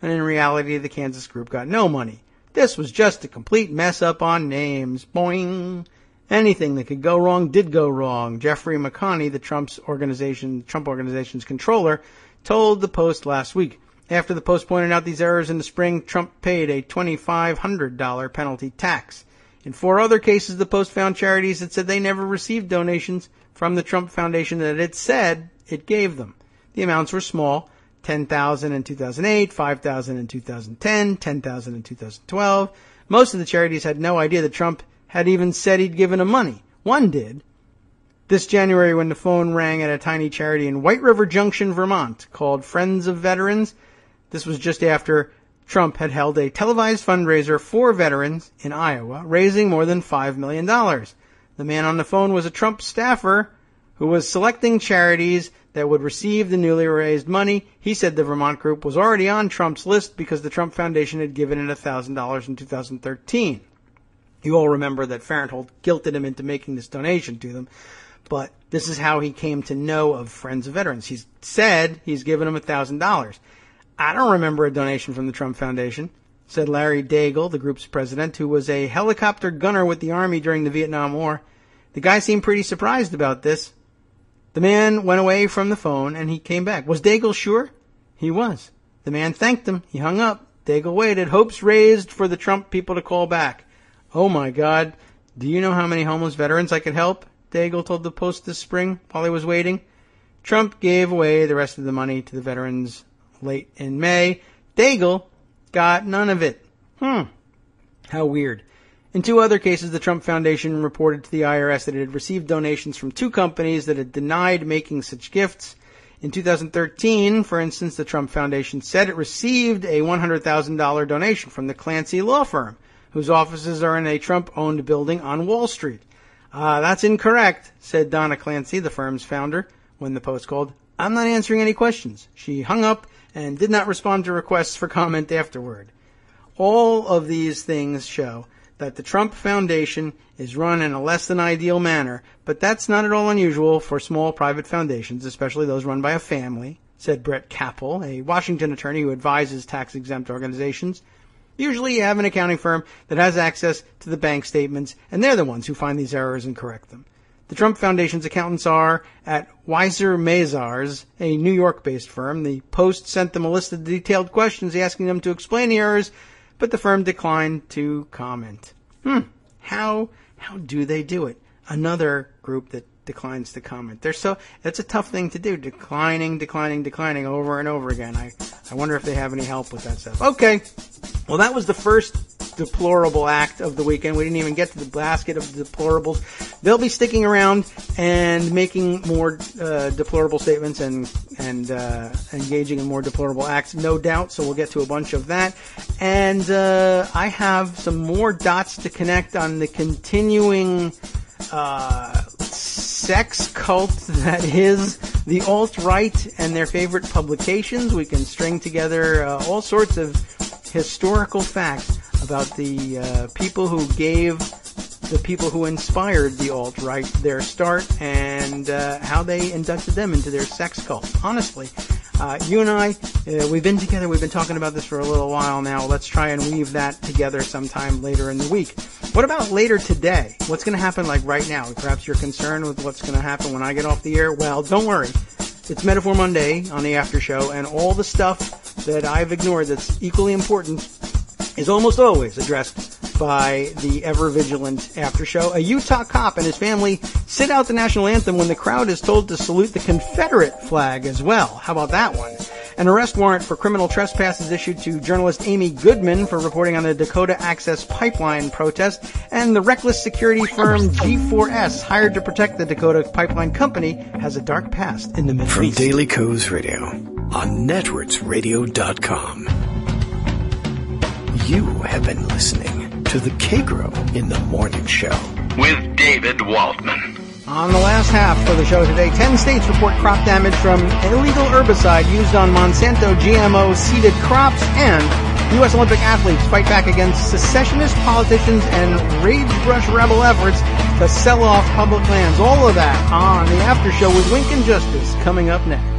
and in reality, the Kansas group got no money. This was just a complete mess up on names. Boing. Anything that could go wrong did go wrong. Jeffrey McConney, the Trump Organization's controller, told the Post last week. After the Post pointed out these errors in the spring, Trump paid a $2,500 penalty tax. In 4 other cases, the Post found charities that said they never received donations from the Trump Foundation that it said it gave them. The amounts were small, $10,000 in 2008, $5,000 in 2010, $10,000 in 2012. Most of the charities had no idea that Trump had even said he'd given them money. One did. This January, when the phone rang at a tiny charity in White River Junction, Vermont, called Friends of Veterans. This was just after Trump had held a televised fundraiser for veterans in Iowa, raising more than $5 million. The man on the phone was a Trump staffer who was selecting charities that would receive the newly raised money. He said the Vermont group was already on Trump's list because the Trump Foundation had given it $1,000 in 2013. You all remember that Farenthold guilted him into making this donation to them, but this is how he came to know of Friends of Veterans. He's said he's given him $1,000. I don't remember a donation from the Trump Foundation, said Larry Daigle, the group's president, who was a helicopter gunner with the Army during the Vietnam War. The guy seemed pretty surprised about this. The man went away from the phone and he came back. Was Daigle sure? He was. The man thanked him. He hung up. Daigle waited. Hopes raised for the Trump people to call back. Oh my God. Do you know how many homeless veterans I could help? Daigle told the Post this spring while he was waiting. Trump gave away the rest of the money to the veterans late in May. Daigle got none of it. How weird. In two other cases, the Trump Foundation reported to the IRS that it had received donations from two companies that had denied making such gifts. In 2013, for instance, the Trump Foundation said it received a $100,000 donation from the Clancy law firm, whose offices are in a Trump-owned building on Wall Street. That's incorrect, said Donna Clancy, the firm's founder, when the Post called. I'm not answering any questions. She hung up and did not respond to requests for comment afterward. All of these things show that the Trump Foundation is run in a less than ideal manner, but that's not at all unusual for small private foundations, especially those run by a family, said Brett Capel, a Washington attorney who advises tax-exempt organizations. Usually you have an accounting firm that has access to the bank statements, and they're the ones who find these errors and correct them. The Trump Foundation's accountants are at Weiser Mazars, a New York-based firm. The Post sent them a list of detailed questions asking them to explain the errors, but the firm declined to comment. How do they do it? Another group that declines to comment. That's a tough thing to do. Declining over and over again. I wonder if they have any help with that stuff. Okay. Well, that was the first deplorable act of the weekend. We didn't even get to the basket of deplorables. They'll be sticking around and making more deplorable statements and engaging in more deplorable acts, no doubt. So we'll get to a bunch of that. And I have some more dots to connect on the continuing sex cult that is the alt-right and their favorite publications. We can string together all sorts of historical facts about the people who gave the people who inspired the alt-right their start and how they inducted them into their sex cult. Honestly, you and I, we've been together, we've been talking about this for a little while now. Let's try and weave that together sometime later in the week. What about later today? What's going to happen like right now? Perhaps you're concerned with what's going to happen when I get off the air. Well, don't worry. It's Metaphor Monday on the after show, and all the stuff that I've ignored that's equally important is almost always addressed by the ever-vigilant after show. A Utah cop and his family sit out the national anthem when the crowd is told to salute the Confederate flag as well. How about that one? An arrest warrant for criminal trespass is issued to journalist Amy Goodman for reporting on the Dakota Access Pipeline protest, and the reckless security firm G4S, hired to protect the Dakota Pipeline Company, has a dark past in the Middle From East. Daily Kos Radio on netrootsradio.com. You have been listening to the Kagro in the Morning Show with David Waldman. On the last half of the show today, 10 states report crop damage from illegal herbicide used on Monsanto GMO seeded crops, and U.S. Olympic athletes fight back against secessionist politicians and rage brush rebel efforts to sell off public lands. All of that on the after show with Wink and Justice coming up next.